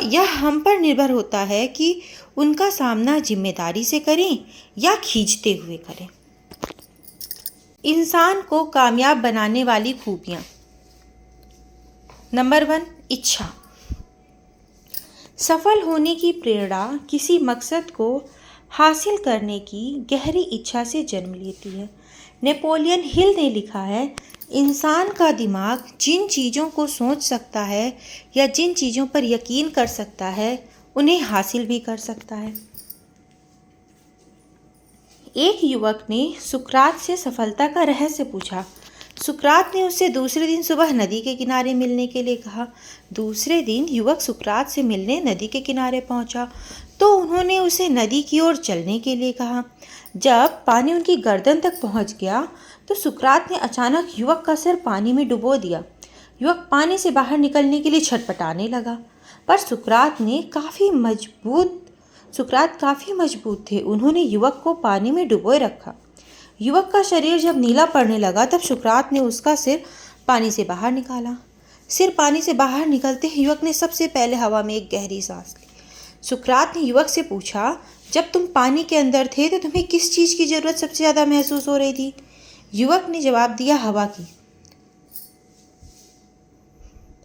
यह हम पर निर्भर होता है कि उनका सामना जिम्मेदारी से करें या खींचते हुए करें। इंसान को कामयाब बनाने वाली खूबियाँ। नंबर 1, इच्छा। सफल होने की प्रेरणा किसी मकसद को हासिल करने की गहरी इच्छा से जन्म लेती है। नेपोलियन हिल ने लिखा है, इंसान का दिमाग जिन चीज़ों को सोच सकता है या जिन चीज़ों पर यकीन कर सकता है उन्हें हासिल भी कर सकता है। एक युवक ने सुकरात से सफलता का रहस्य पूछा। सुकरात ने उससे दूसरे दिन सुबह नदी के किनारे मिलने के लिए कहा। दूसरे दिन युवक सुकरात से मिलने नदी के किनारे पहुंचा तो उन्होंने उसे नदी की ओर चलने के लिए कहा। जब पानी उनकी गर्दन तक पहुंच गया तो सुकरात ने अचानक युवक का सिर पानी में डुबो दिया। युवक पानी से बाहर निकलने के लिए छटपटाने लगा, पर सुकरात काफ़ी मजबूत थे। उन्होंने युवक को पानी में डुबोए रखा। युवक का शरीर जब नीला पड़ने लगा तब सुकरात ने उसका सिर पानी से बाहर निकाला। सिर पानी से बाहर निकलते ही युवक ने सबसे पहले हवा में एक गहरी सांस ली। सुकरात ने युवक से पूछा, जब तुम पानी के अंदर थे तो तुम्हें किस चीज़ की ज़रूरत सबसे ज़्यादा महसूस हो रही थी? युवक ने जवाब दिया, हवा की।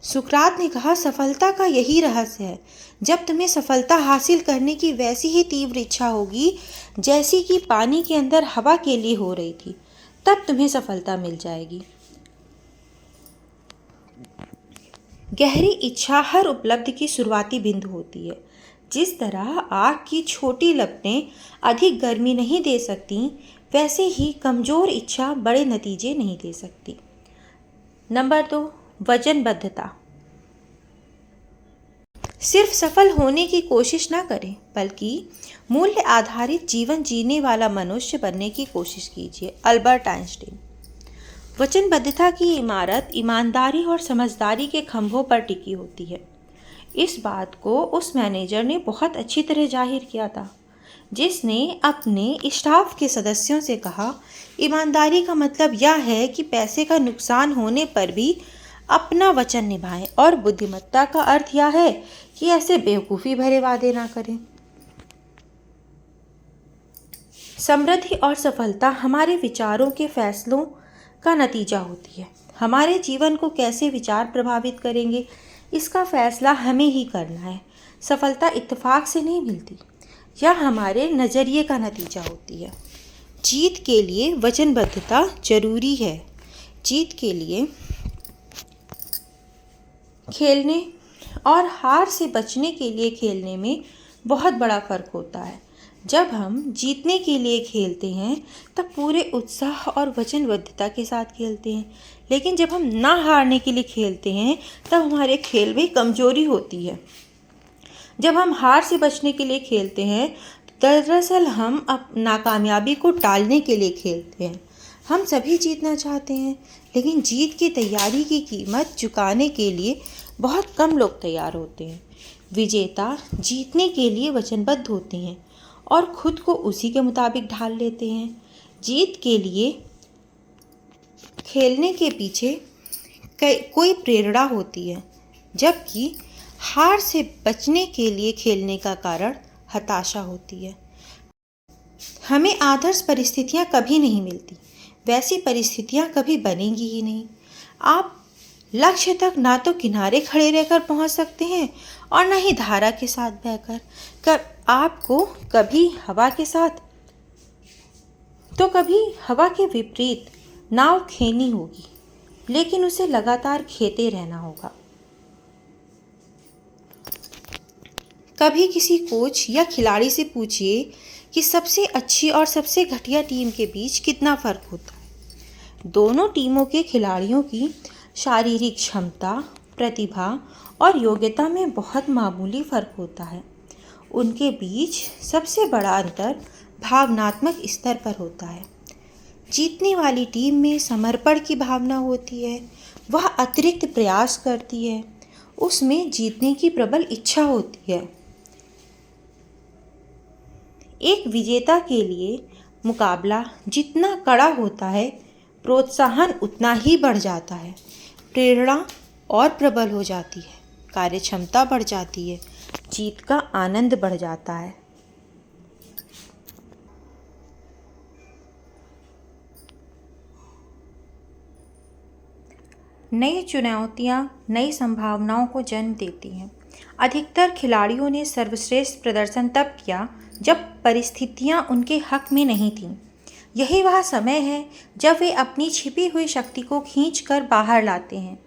सुकरात ने कहा, सफलता का यही रहस्य है। जब तुम्हें सफलता हासिल करने की वैसी ही तीव्र इच्छा होगी जैसी कि पानी के अंदर हवा के लिए हो रही थी, तब तुम्हें सफलता मिल जाएगी। गहरी इच्छा हर उपलब्धि की शुरुआती बिंदु होती है। जिस तरह आग की छोटी लपटें अधिक गर्मी नहीं दे सकती, वैसे ही कमज़ोर इच्छा बड़े नतीजे नहीं दे सकती। नंबर 2, वचनबद्धता। सिर्फ सफल होने की कोशिश ना करें, बल्कि मूल्य आधारित जीवन जीने वाला मनुष्य बनने की कोशिश कीजिए। Albert Einstein. वचनबद्धता की इमारत ईमानदारी और समझदारी के खंभों पर टिकी होती है। इस बात को उस मैनेजर ने बहुत अच्छी तरह जाहिर किया था जिसने अपने स्टाफ के सदस्यों से कहा, ईमानदारी का मतलब यह है कि पैसे का नुकसान होने पर भी अपना वचन निभाएं, और बुद्धिमत्ता का अर्थ यह है कि ऐसे बेवकूफ़ी भरे वादे ना करें। समृद्धि और सफलता हमारे विचारों के फैसलों का नतीजा होती है। हमारे जीवन को कैसे विचार प्रभावित करेंगे, इसका फैसला हमें ही करना है। सफलता इत्तेफाक से नहीं मिलती, यह हमारे नज़रिए का नतीजा होती है। जीत के लिए वचनबद्धता जरूरी है। जीत के लिए खेलने और हार से बचने के लिए खेलने में बहुत बड़ा फ़र्क होता है। जब हम जीतने के लिए खेलते हैं तब पूरे उत्साह और वचनबद्धता के साथ खेलते हैं, लेकिन जब हम ना हारने के लिए खेलते हैं तब हमारे खेल में कमज़ोरी होती है। जब हम हार से बचने के लिए खेलते हैं तो दरअसल हम नाकामयाबी को टालने के लिए खेलते हैं। हम सभी जीतना चाहते हैं, लेकिन जीत की तैयारी की कीमत चुकाने के लिए बहुत कम लोग तैयार होते हैं। विजेता जीतने के लिए वचनबद्ध होते हैं और खुद को उसी के मुताबिक ढाल लेते हैं। जीत के लिए खेलने के पीछे कोई प्रेरणा होती है, जबकि हार से बचने के लिए खेलने का कारण हताशा होती है। हमें आदर्श परिस्थितियाँ कभी नहीं मिलती, वैसी परिस्थितियाँ कभी बनेंगी ही नहीं। आप लक्ष्य तक ना तो किनारे खड़े रहकर पहुंच सकते हैं और ना ही धारा के साथ बहकर। आपको कभी हवा के साथ तो कभी हवा के विपरीत नाव खेनी होगी, लेकिन उसे लगातार खेते रहना होगा। कभी किसी कोच या खिलाड़ी से पूछिए कि सबसे अच्छी और सबसे घटिया टीम के बीच कितना फ़र्क होता है। दोनों टीमों के खिलाड़ियों की शारीरिक क्षमता, प्रतिभा और योग्यता में बहुत मामूली फ़र्क होता है। उनके बीच सबसे बड़ा अंतर भावनात्मक स्तर पर होता है। जीतने वाली टीम में समर्पण की भावना होती है, वह अतिरिक्त प्रयास करती है, उसमें जीतने की प्रबल इच्छा होती है। एक विजेता के लिए मुकाबला जितना कड़ा होता है, प्रोत्साहन उतना ही बढ़ जाता है, प्रेरणा और प्रबल हो जाती है, कार्यक्षमता बढ़ जाती है, जीत का आनंद बढ़ जाता है। नई चुनौतियाँ नई संभावनाओं को जन्म देती हैं। अधिकतर खिलाड़ियों ने सर्वश्रेष्ठ प्रदर्शन तब किया जब परिस्थितियाँ उनके हक में नहीं थीं। यही वह समय है जब वे अपनी छिपी हुई शक्ति को खींचकर बाहर लाते हैं।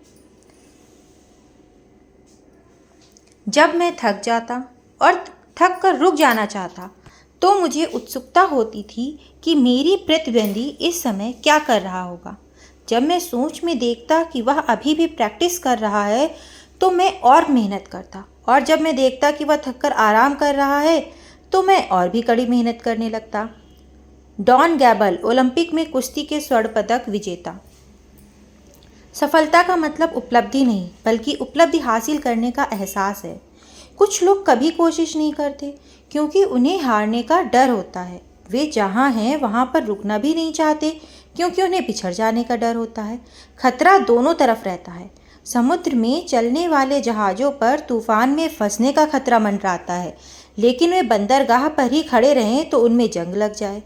जब मैं थक जाता और थक कर रुक जाना चाहता, तो मुझे उत्सुकता होती थी कि मेरी प्रतिद्वंदी इस समय क्या कर रहा होगा। जब मैं सोच में देखता कि वह अभी भी प्रैक्टिस कर रहा है, तो मैं और मेहनत करता, और जब मैं देखता कि वह थककर आराम कर रहा है, तो मैं और भी कड़ी मेहनत करने लगता। डॉन गैबल, ओलंपिक में कुश्ती के स्वर्ण पदक विजेता। सफलता का मतलब उपलब्धि नहीं, बल्कि उपलब्धि हासिल करने का एहसास है। कुछ लोग कभी कोशिश नहीं करते क्योंकि उन्हें हारने का डर होता है। वे जहाँ हैं वहाँ पर रुकना भी नहीं चाहते क्योंकि उन्हें पिछड़ जाने का डर होता है। खतरा दोनों तरफ रहता है। समुद्र में चलने वाले जहाज़ों पर तूफान में फंसने का खतरा मंडराता है, लेकिन वे बंदरगाह पर ही खड़े रहें तो उनमें जंग लग जाए।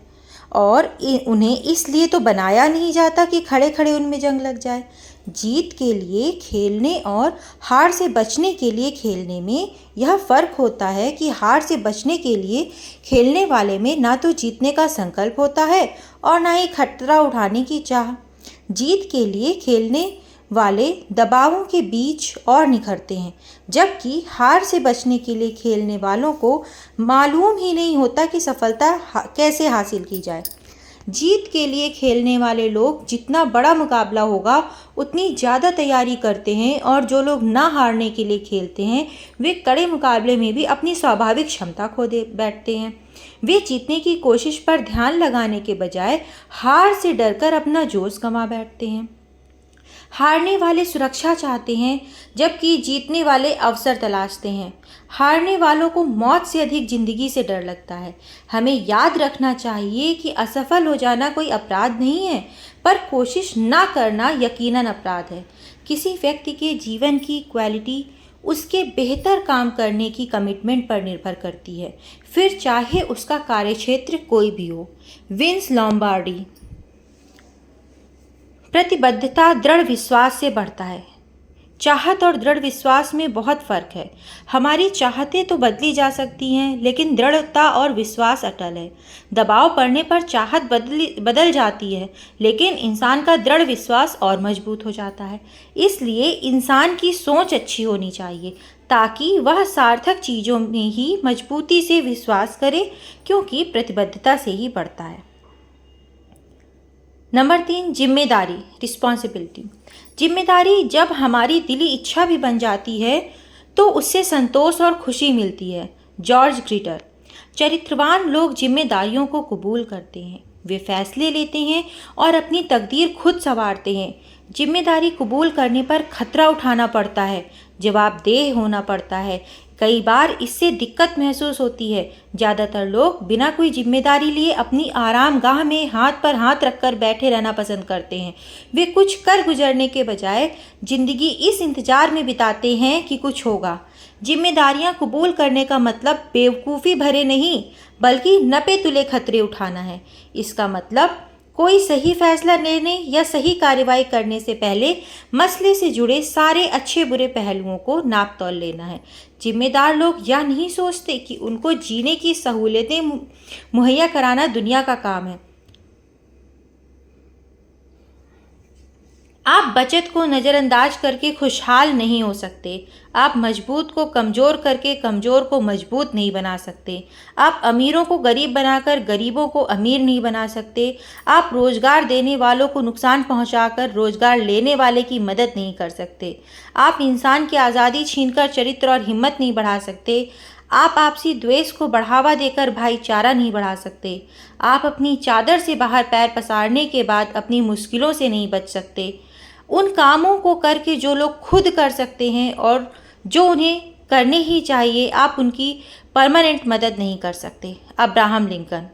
और उन्हें इसलिए तो बनाया नहीं जाता कि खड़े खड़े उनमें जंग लग जाए। जीत के लिए खेलने और हार से बचने के लिए खेलने में यह फ़र्क होता है कि हार से बचने के लिए खेलने वाले में ना तो जीतने का संकल्प होता है और ना ही खतरा उठाने की चाह। जीत के लिए खेलने वाले दबावों के बीच और निखरते हैं, जबकि हार से बचने के लिए खेलने वालों को मालूम ही नहीं होता कि सफलता कैसे हासिल की जाए। जीत के लिए खेलने वाले लोग जितना बड़ा मुकाबला होगा उतनी ज़्यादा तैयारी करते हैं, और जो लोग ना हारने के लिए खेलते हैं वे कड़े मुकाबले में भी अपनी स्वाभाविक क्षमता खो दे बैठते हैं। वे जीतने की कोशिश पर ध्यान लगाने के बजाय हार से डरकर अपना जोश गंवा बैठते हैं। हारने वाले सुरक्षा चाहते हैं, जबकि जीतने वाले अवसर तलाशते हैं। हारने वालों को मौत से अधिक जिंदगी से डर लगता है। हमें याद रखना चाहिए कि असफल हो जाना कोई अपराध नहीं है, पर कोशिश ना करना यकीनन अपराध है। किसी व्यक्ति के जीवन की क्वालिटी उसके बेहतर काम करने की कमिटमेंट पर निर्भर करती है, फिर चाहे उसका कार्यक्षेत्र कोई भी हो। Wins Lombardy. प्रतिबद्धता दृढ़ विश्वास से बढ़ता है। चाहत और दृढ़ विश्वास में बहुत फ़र्क है। हमारी चाहतें तो बदली जा सकती हैं, लेकिन दृढ़ता और विश्वास अटल है। दबाव पड़ने पर चाहत बदल जाती है, लेकिन इंसान का दृढ़ विश्वास और मजबूत हो जाता है। इसलिए इंसान की सोच अच्छी होनी चाहिए ताकि वह सार्थक चीज़ों में ही मजबूती से विश्वास करे, क्योंकि प्रतिबद्धता से ही बढ़ता है। नंबर 3, जिम्मेदारी, रिस्पॉन्सिबिलिटी। जिम्मेदारी जब हमारी दिली इच्छा भी बन जाती है तो उससे संतोष और खुशी मिलती है। जॉर्ज ग्रिटर। चरित्रवान लोग जिम्मेदारियों को कबूल करते हैं, वे फैसले लेते हैं और अपनी तकदीर खुद संवारते हैं। जिम्मेदारी कबूल करने पर खतरा उठाना पड़ता है, जवाबदेह होना पड़ता है। कई बार इससे दिक्कत महसूस होती है। ज़्यादातर लोग बिना कोई जिम्मेदारी लिए अपनी आरामगाह में हाथ पर हाथ रखकर बैठे रहना पसंद करते हैं। वे कुछ कर गुजरने के बजाय जिंदगी इस इंतज़ार में बिताते हैं कि कुछ होगा। जिम्मेदारियां कबूल करने का मतलब बेवकूफ़ी भरे नहीं, बल्कि नपे तुले खतरे उठाना है। इसका मतलब कोई सही फैसला लेने या सही कार्रवाई करने से पहले मसले से जुड़े सारे अच्छे बुरे पहलुओं को नाप तौल लेना है। जिम्मेदार लोग यह नहीं सोचते कि उनको जीने की सहूलियतें मुहैया कराना दुनिया का काम है। आप बचत को नज़रअंदाज करके खुशहाल नहीं हो सकते। आप मजबूत को कमज़ोर करके कमज़ोर को मजबूत नहीं बना सकते। आप अमीरों को गरीब बनाकर गरीबों को अमीर नहीं बना सकते। आप रोज़गार देने वालों को नुकसान पहुंचाकर रोज़गार लेने वाले की मदद नहीं कर सकते। आप इंसान की आज़ादी छीनकर चरित्र और हिम्मत नहीं बढ़ा सकते। आप आपसी द्वेष को बढ़ावा देकर भाईचारा नहीं बढ़ा सकते। आप अपनी चादर से बाहर पैर पसारने के बाद अपनी मुश्किलों से नहीं बच सकते। उन कामों को करके जो लोग खुद कर सकते हैं और जो उन्हें करने ही चाहिए, आप उनकी परमानेंट मदद नहीं कर सकते। Abraham Lincoln.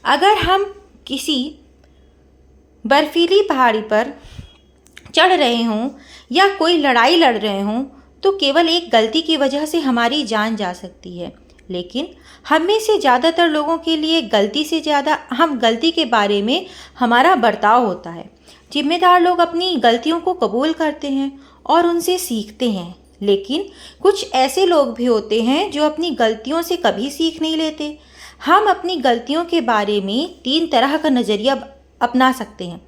अगर हम किसी बर्फीली पहाड़ी पर चढ़ रहे हों या कोई लड़ाई लड़ रहे हों तो केवल एक गलती की वजह से हमारी जान जा सकती है, लेकिन हम में से ज़्यादातर लोगों के लिए गलती से ज़्यादा हम गलती के बारे में हमारा बर्ताव होता है। जिम्मेदार लोग अपनी गलतियों को कबूल करते हैं और उनसे सीखते हैं, लेकिन कुछ ऐसे लोग भी होते हैं जो अपनी गलतियों से कभी सीख नहीं लेते। हम अपनी गलतियों के बारे में 3 तरह का नज़रिया अपना सकते हैं।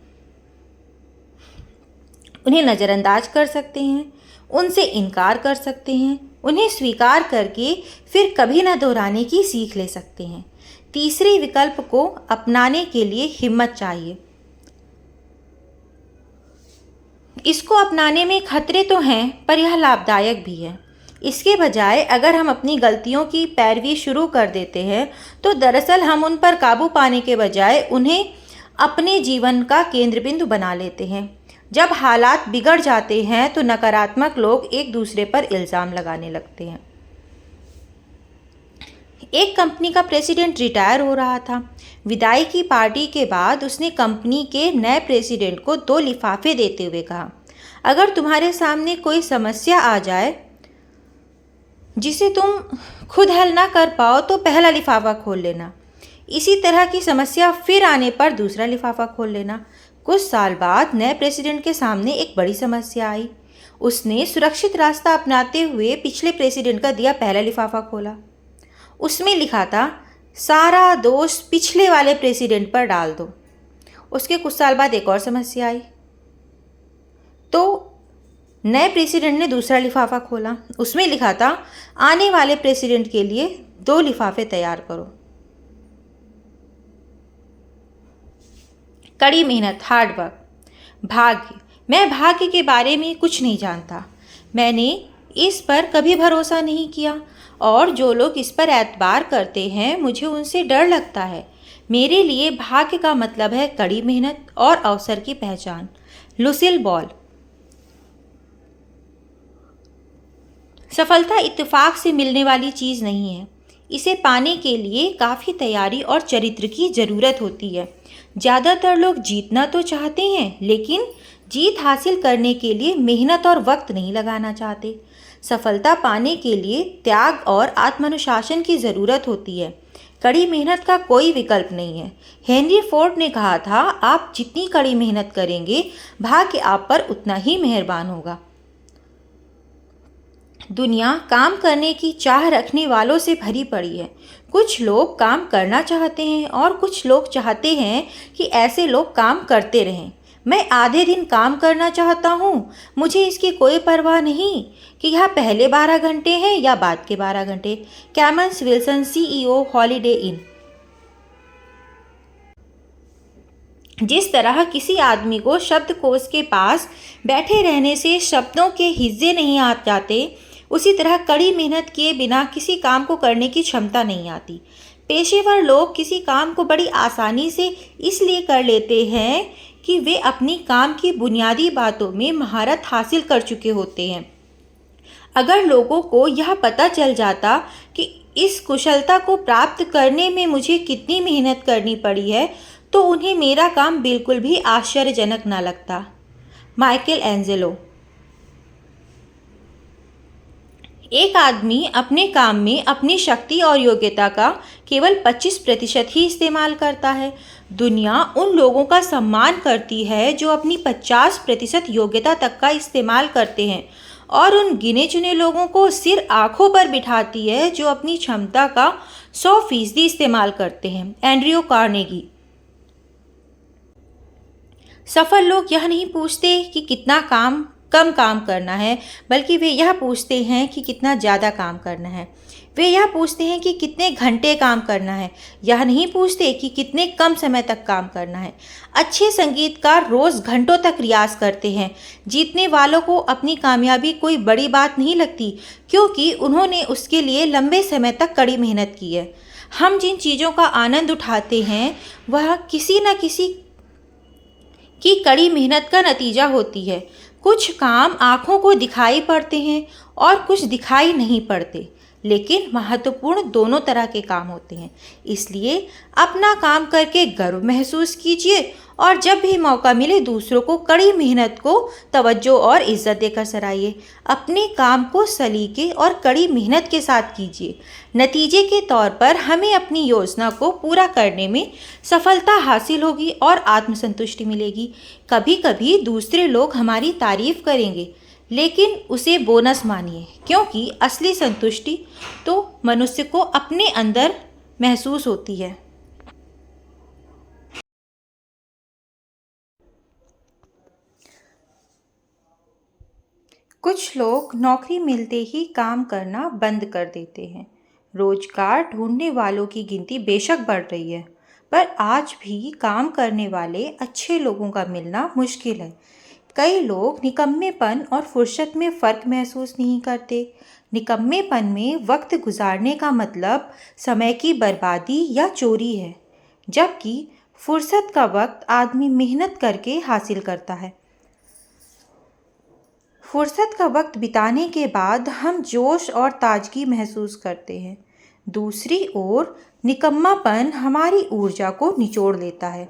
उन्हें नज़रअंदाज कर सकते हैं, उनसे इनकार कर सकते हैं, उन्हें स्वीकार करके फिर कभी न दोहराने की सीख ले सकते हैं। तीसरे विकल्प को अपनाने के लिए हिम्मत चाहिए। इसको अपनाने में खतरे तो हैं, पर यह लाभदायक भी है। इसके बजाय अगर हम अपनी गलतियों की पैरवी शुरू कर देते हैं तो दरअसल हम उन पर काबू पाने के बजाय उन्हें अपने जीवन का केंद्र बिंदु बना लेते हैं। जब हालात बिगड़ जाते हैं तो नकारात्मक लोग एक दूसरे पर इल्ज़ाम लगाने लगते हैं। एक कंपनी का प्रेसिडेंट रिटायर हो रहा था। विदाई की पार्टी के बाद उसने कंपनी के नए प्रेसिडेंट को 2 लिफाफे देते हुए कहा, अगर तुम्हारे सामने कोई समस्या आ जाए जिसे तुम खुद हल ना कर पाओ तो पहला लिफाफा खोल लेना। इसी तरह की समस्या फिर आने पर दूसरा लिफाफा खोल लेना। कुछ साल बाद नए प्रेसिडेंट के सामने एक बड़ी समस्या आई। उसने सुरक्षित रास्ता अपनाते हुए पिछले प्रेसिडेंट का दिया पहला लिफाफा खोला। उसमें लिखा था, सारा दोष पिछले वाले प्रेसिडेंट पर डाल दो। उसके कुछ साल बाद एक और समस्या आई तो नए प्रेसिडेंट ने दूसरा लिफाफा खोला। उसमें लिखा था, आने वाले प्रेसिडेंट के लिए 2 लिफाफे तैयार करो। कड़ी मेहनत, हार्ड वर्क। भाग्य। मैं भाग्य के बारे में कुछ नहीं जानता। मैंने इस पर कभी भरोसा नहीं किया और जो लोग इस पर एतबार करते हैं मुझे उनसे डर लगता है। मेरे लिए भाग्य का मतलब है कड़ी मेहनत और अवसर की पहचान। Lucille ball. सफलता इत्तेफाक से मिलने वाली चीज़ नहीं है। इसे पाने के लिए काफ़ी तैयारी और चरित्र की ज़रूरत होती है। ज़्यादातर लोग जीतना तो चाहते हैं, लेकिन जीत हासिल करने के लिए मेहनत और वक्त नहीं लगाना चाहते। सफलता पाने के लिए त्याग और आत्मानुशासन की ज़रूरत होती है। कड़ी मेहनत का कोई विकल्प नहीं है। हेनरी फोर्ड ने कहा था, आप जितनी कड़ी मेहनत करेंगे, भाग्य आप पर उतना ही मेहरबान होगा। दुनिया काम करने की चाह रखने वालों से भरी पड़ी है। कुछ लोग काम करना चाहते हैं और कुछ लोग चाहते हैं कि ऐसे लोग काम करते रहें। मैं आधे दिन काम करना चाहता हूँ। मुझे इसकी कोई परवाह नहीं कि यह पहले 12 घंटे हैं या बाद के 12 घंटे। कैमन्स विल्सन, CEO, हॉलिडे इन। जिस तरह किसी आदमी को शब्दकोश के पास बैठे रहने से शब्दों के हिज्जे नहीं आ जाते, उसी तरह कड़ी मेहनत किए बिना किसी काम को करने की क्षमता नहीं आती। पेशेवर लोग किसी काम को बड़ी आसानी से इसलिए कर लेते हैं कि वे अपनी काम की बुनियादी बातों में महारत हासिल कर चुके होते हैं। अगर लोगों को यह पता चल जाता कि इस कुशलता को प्राप्त करने में मुझे कितनी मेहनत करनी पड़ी है, तो उन्हें मेरा काम बिल्कुल भी आश्चर्यजनक न लगता। Michael Angelo. एक आदमी अपने काम में अपनी शक्ति और योग्यता का केवल 25% ही इस्तेमाल करता है। दुनिया उन लोगों का सम्मान करती है जो अपनी 50% योग्यता तक का इस्तेमाल करते हैं और उन गिने चुने लोगों को सिर आंखों पर बिठाती है जो अपनी क्षमता का 100% इस्तेमाल करते हैं। Andrew Carnegie. सफल लोग यह नहीं पूछते कि कितना कम काम करना है, बल्कि वे यह पूछते हैं कि कितना ज़्यादा काम करना है। वे यह पूछते हैं कि कितने घंटे काम करना है, यह नहीं पूछते कि कितने कम समय तक काम करना है। अच्छे संगीतकार रोज़ घंटों तक रियाज करते हैं। जीतने वालों को अपनी कामयाबी कोई बड़ी बात नहीं लगती, क्योंकि उन्होंने उसके लिए लंबे समय तक कड़ी मेहनत की है। हम जिन चीज़ों का आनंद उठाते हैं, वह किसी न किसी की कड़ी मेहनत का नतीजा होती है। कुछ काम आँखों को दिखाई पड़ते हैं और कुछ दिखाई नहीं पड़ते, लेकिन महत्वपूर्ण दोनों तरह के काम होते हैं। इसलिए अपना काम करके गर्व महसूस कीजिए और जब भी मौका मिले दूसरों को कड़ी मेहनत को तवज्जो और इज्जत देकर सराहिए। अपने काम को सलीके और कड़ी मेहनत के साथ कीजिए। नतीजे के तौर पर हमें अपनी योजना को पूरा करने में सफलता हासिल होगी और आत्मसंतुष्टि मिलेगी। कभी कभी दूसरे लोग हमारी तारीफ करेंगे, लेकिन उसे बोनस मानिए, क्योंकि असली संतुष्टि तो मनुष्य को अपने अंदर महसूस होती है। कुछ लोग नौकरी मिलते ही काम करना बंद कर देते हैं। रोजगार ढूंढने वालों की गिनती बेशक बढ़ रही है, पर आज भी काम करने वाले अच्छे लोगों का मिलना मुश्किल है। कई लोग निकम्मेपन और फुर्सत में फ़र्क महसूस नहीं करते। निकम्मेपन में वक्त गुजारने का मतलब समय की बर्बादी या चोरी है, जबकि फुर्सत का वक्त आदमी मेहनत करके हासिल करता है। फुर्सत का वक्त बिताने के बाद हम जोश और ताजगी महसूस करते हैं। दूसरी ओर निकम्मापन हमारी ऊर्जा को निचोड़ लेता है।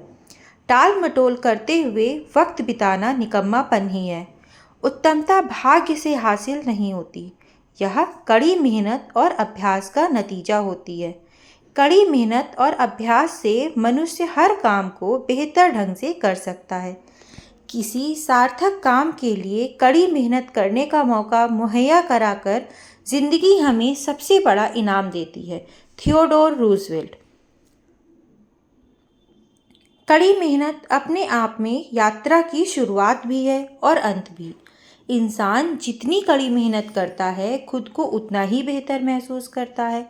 टाल मटोल करते हुए वक्त बिताना निकम्मापन ही है। उत्तमता भाग्य से हासिल नहीं होती, यह कड़ी मेहनत और अभ्यास का नतीजा होती है। कड़ी मेहनत और अभ्यास से मनुष्य हर काम को बेहतर ढंग से कर सकता है। किसी सार्थक काम के लिए कड़ी मेहनत करने का मौका मुहैया कराकर जिंदगी हमें सबसे बड़ा इनाम देती है। Theodore Roosevelt. कड़ी मेहनत अपने आप में यात्रा की शुरुआत भी है और अंत भी। इंसान जितनी कड़ी मेहनत करता है, खुद को उतना ही बेहतर महसूस करता है।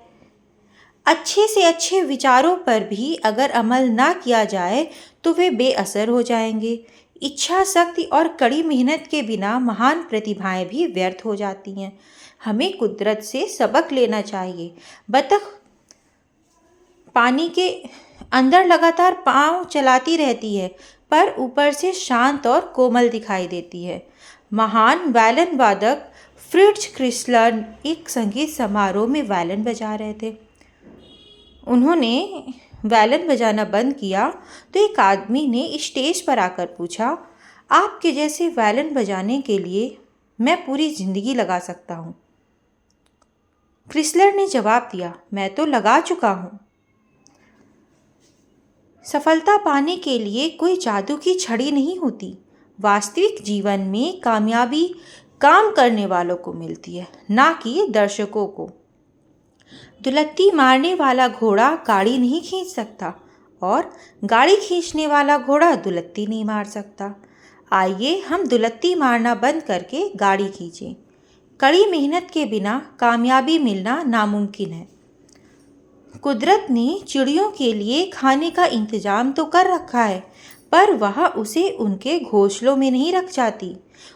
अच्छे से अच्छे विचारों पर भी अगर अमल ना किया जाए तो वे बेअसर हो जाएंगे। इच्छा शक्ति और कड़ी मेहनत के बिना महान प्रतिभाएं भी व्यर्थ हो जाती हैं। हमें कुदरत से सबक लेना चाहिए। बतख पानी के अंदर लगातार पांव चलाती रहती है, पर ऊपर से शांत और कोमल दिखाई देती है। महान वायलिन वादक फ्रिट्ज क्रिस्लर एक संगीत समारोह में वायलिन बजा रहे थे। उन्होंने वायलिन बजाना बंद किया तो एक आदमी ने स्टेज पर आकर पूछा, आपके जैसे वायलिन बजाने के लिए मैं पूरी जिंदगी लगा सकता हूँ। क्रिस्लर ने जवाब दिया, मैं तो लगा चुका हूँ। सफलता पाने के लिए कोई जादू की छड़ी नहीं होती। वास्तविक जीवन में कामयाबी काम करने वालों को मिलती है, ना कि दर्शकों को। दुलत्ती मारने वाला घोड़ा गाड़ी नहीं खींच सकता और गाड़ी खींचने वाला घोड़ा दुलत्ती नहीं मार सकता। आइए हम दुलत्ती मारना बंद करके गाड़ी खींचें। कड़ी मेहनत के बिना कामयाबी मिलना नामुमकिन है। कुदरत ने चिड़ियों के लिए खाने का इंतजाम तो कर रखा है, पर वह उसे उनके घोंसलों में नहीं रख जाती।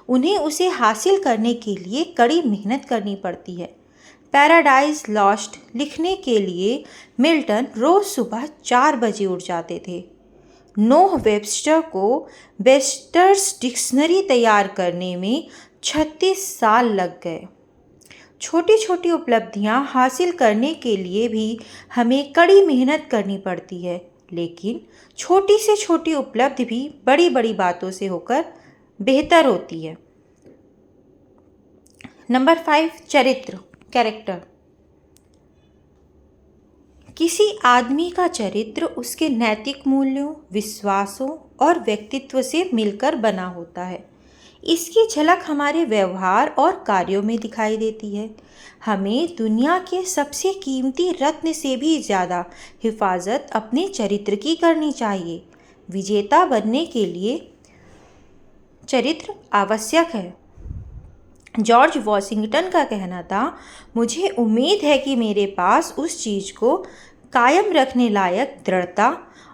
उन्हें उसे हासिल करने के लिए कड़ी मेहनत करनी पड़ती है। पैराडाइज लॉस्ट लिखने के लिए मिल्टन रोज़ सुबह 4 बजे उठ जाते थे। नोह वेबस्टर को वेबस्टर्स डिक्शनरी तैयार करने में 36 साल लग गए। छोटी छोटी उपलब्धियां हासिल करने के लिए भी हमें कड़ी मेहनत करनी पड़ती है, लेकिन छोटी से छोटी उपलब्धि भी बड़ी बड़ी बातों से होकर बेहतर होती है। नंबर 5, चरित्र, कैरेक्टर। किसी आदमी का चरित्र उसके नैतिक मूल्यों, विश्वासों और व्यक्तित्व से मिलकर बना होता है। इसकी झलक हमारे व्यवहार और कार्यों में दिखाई देती है। हमें दुनिया के सबसे कीमती रत्न से भी ज़्यादा हिफाजत अपने चरित्र की करनी चाहिए। विजेता बनने के लिए चरित्र आवश्यक है। जॉर्ज वॉशिंगटन का कहना था, मुझे उम्मीद है कि मेरे पास उस चीज़ को कायम रखने लायक दृढ़ता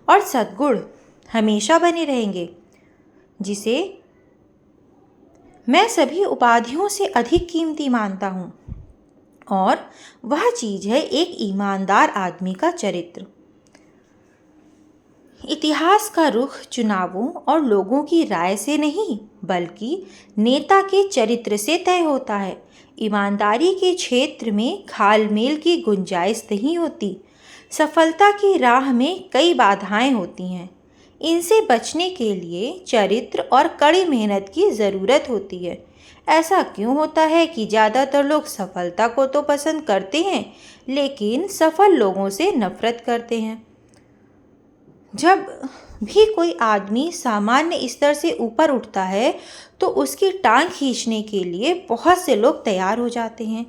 और सद्गुण हमेशा बने रहेंगे जिसे मैं सभी उपाधियों से अधिक कीमती मानता हूँ, और वह चीज़ है एक ईमानदार आदमी का चरित्र। इतिहास का रुख चुनावों और लोगों की राय से नहीं बल्कि नेता के चरित्र से तय होता है। ईमानदारी के क्षेत्र में घालमेल की गुंजाइश नहीं होती। सफलता की राह में कई बाधाएं होती हैं। इनसे बचने के लिए चरित्र और कड़ी मेहनत की ज़रूरत होती है। ऐसा क्यों होता है कि ज़्यादातर लोग सफलता को तो पसंद करते हैं लेकिन सफल लोगों से नफरत करते हैं? जब भी कोई आदमी सामान्य स्तर से ऊपर उठता है तो उसकी टांग खींचने के लिए बहुत से लोग तैयार हो जाते हैं।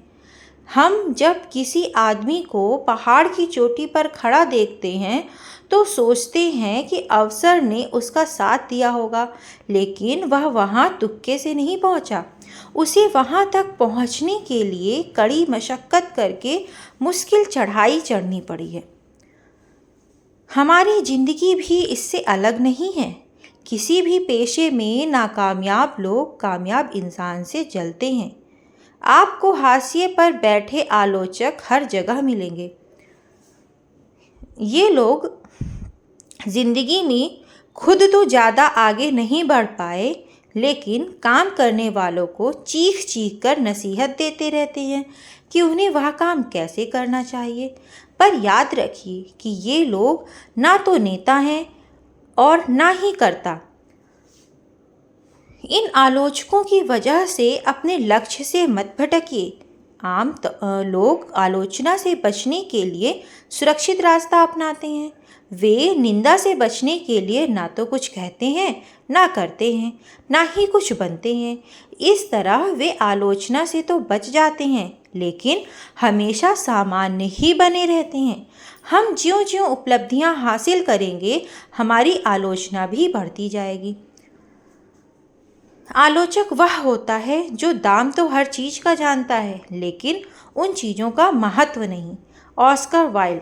हम जब किसी आदमी को पहाड़ की चोटी पर खड़ा देखते हैं तो सोचते हैं कि अवसर ने उसका साथ दिया होगा, लेकिन वह वहाँ तुक्के से नहीं पहुँचा। उसे वहाँ तक पहुँचने के लिए कड़ी मशक्क़त करके मुश्किल चढ़ाई चढ़नी पड़ी है। हमारी ज़िंदगी भी इससे अलग नहीं है। किसी भी पेशे में नाकामयाब लोग कामयाब इंसान से जलते हैं। आपको हाशिए पर बैठे आलोचक हर जगह मिलेंगे। ये लोग ज़िंदगी में खुद तो ज़्यादा आगे नहीं बढ़ पाए लेकिन काम करने वालों को चीख चीख कर नसीहत देते रहते हैं कि उन्हें वह काम कैसे करना चाहिए। पर याद रखिए कि ये लोग ना तो नेता हैं और ना ही कर्ता। इन आलोचकों की वजह से अपने लक्ष्य से मत भटकिए। लोग आलोचना से बचने के लिए सुरक्षित रास्ता अपनाते हैं। वे निंदा से बचने के लिए ना तो कुछ कहते हैं, ना करते हैं, ना ही कुछ बनते हैं। इस तरह वे आलोचना से तो बच जाते हैं लेकिन हमेशा सामान्य ही बने रहते हैं। हम ज्यों-ज्यों उपलब्धियां हासिल करेंगे, हमारी आलोचना भी बढ़ती जाएगी। आलोचक वह होता है जो दाम तो हर चीज़ का जानता है लेकिन उन चीज़ों का महत्व नहीं। Oscar Wilde.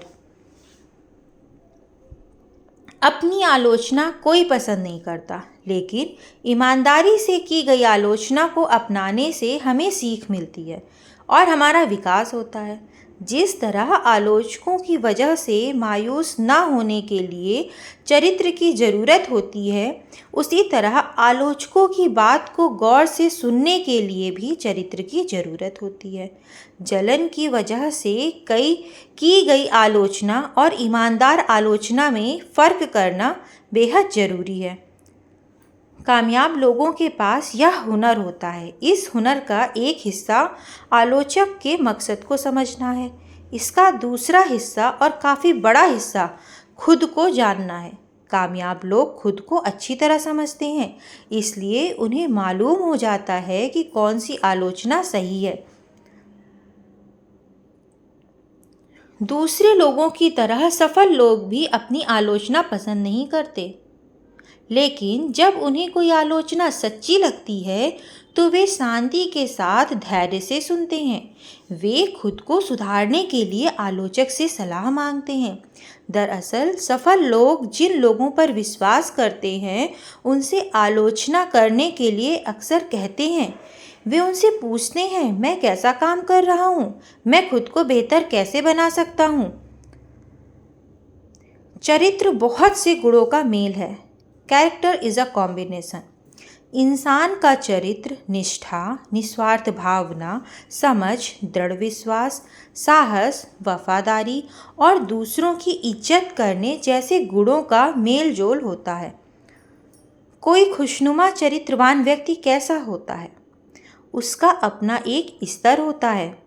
अपनी आलोचना कोई पसंद नहीं करता लेकिन ईमानदारी से की गई आलोचना को अपनाने से हमें सीख मिलती है और हमारा विकास होता है। जिस तरह आलोचकों की वजह से मायूस ना होने के लिए चरित्र की ज़रूरत होती है, उसी तरह आलोचकों की बात को गौर से सुनने के लिए भी चरित्र की ज़रूरत होती है। जलन की वजह से की गई आलोचना और ईमानदार आलोचना में फ़र्क करना बेहद ज़रूरी है। कामयाब लोगों के पास यह हुनर होता है। इस हुनर का एक हिस्सा आलोचक के मकसद को समझना है। इसका दूसरा हिस्सा और काफ़ी बड़ा हिस्सा खुद को जानना है। कामयाब लोग खुद को अच्छी तरह समझते हैं, इसलिए उन्हें मालूम हो जाता है कि कौन सी आलोचना सही है। दूसरे लोगों की तरह सफल लोग भी अपनी आलोचना पसंद नहीं करते, लेकिन जब उन्हें कोई आलोचना सच्ची लगती है तो वे शांति के साथ धैर्य से सुनते हैं। वे खुद को सुधारने के लिए आलोचक से सलाह मांगते हैं। दरअसल सफल लोग जिन लोगों पर विश्वास करते हैं उनसे आलोचना करने के लिए अक्सर कहते हैं। वे उनसे पूछते हैं, मैं कैसा काम कर रहा हूँ, मैं खुद को बेहतर कैसे बना सकता हूँ। चरित्र बहुत से गुणों का मेल है। Character is a combination. इंसान का चरित्र निष्ठा, निस्वार्थ भावना, समझ, दृढ़ विश्वास, साहस, वफादारी और दूसरों की इज्जत करने जैसे गुणों का मेल जोल होता है। कोई खुशनुमा चरित्रवान व्यक्ति कैसा होता है? उसका अपना एक स्तर होता है।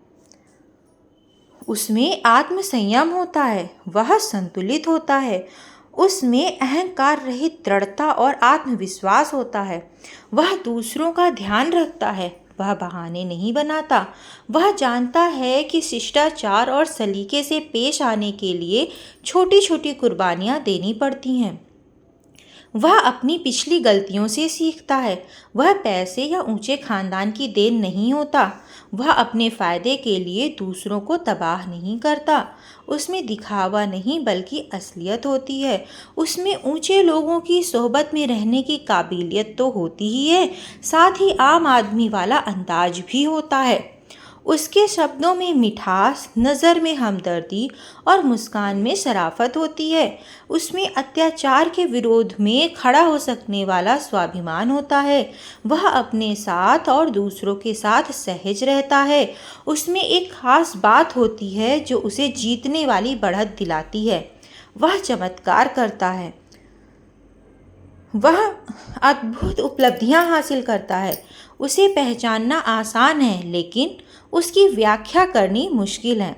उसमें आत्मसंयम होता है, वह संतुलित होता है। उसमें अहंकार रहित दृढ़ता और आत्मविश्वास होता है। वह दूसरों का ध्यान रखता है, वह बहाने नहीं बनाता। वह जानता है कि शिष्टाचार और सलीके से पेश आने के लिए छोटी छोटी कुर्बानियाँ देनी पड़ती हैं। वह अपनी पिछली गलतियों से सीखता है। वह पैसे या ऊंचे खानदान की देन नहीं होता। वह अपने फ़ायदे के लिए दूसरों को तबाह नहीं करता। उसमें दिखावा नहीं बल्कि असलियत होती है। उसमें ऊंचे लोगों की सोहबत में रहने की काबिलियत तो होती ही है, साथ ही आम आदमी वाला अंदाज भी होता है। उसके शब्दों में मिठास, नज़र में हमदर्दी और मुस्कान में शराफत होती है। उसमें अत्याचार के विरोध में खड़ा हो सकने वाला स्वाभिमान होता है। वह अपने साथ और दूसरों के साथ सहज रहता है। उसमें एक खास बात होती है जो उसे जीतने वाली बढ़त दिलाती है। वह चमत्कार करता है। वह अद्भुत उपलब्धियां हासिल करता है। उसे पहचानना आसान है, लेकिन उसकी व्याख्या करनी मुश्किल है।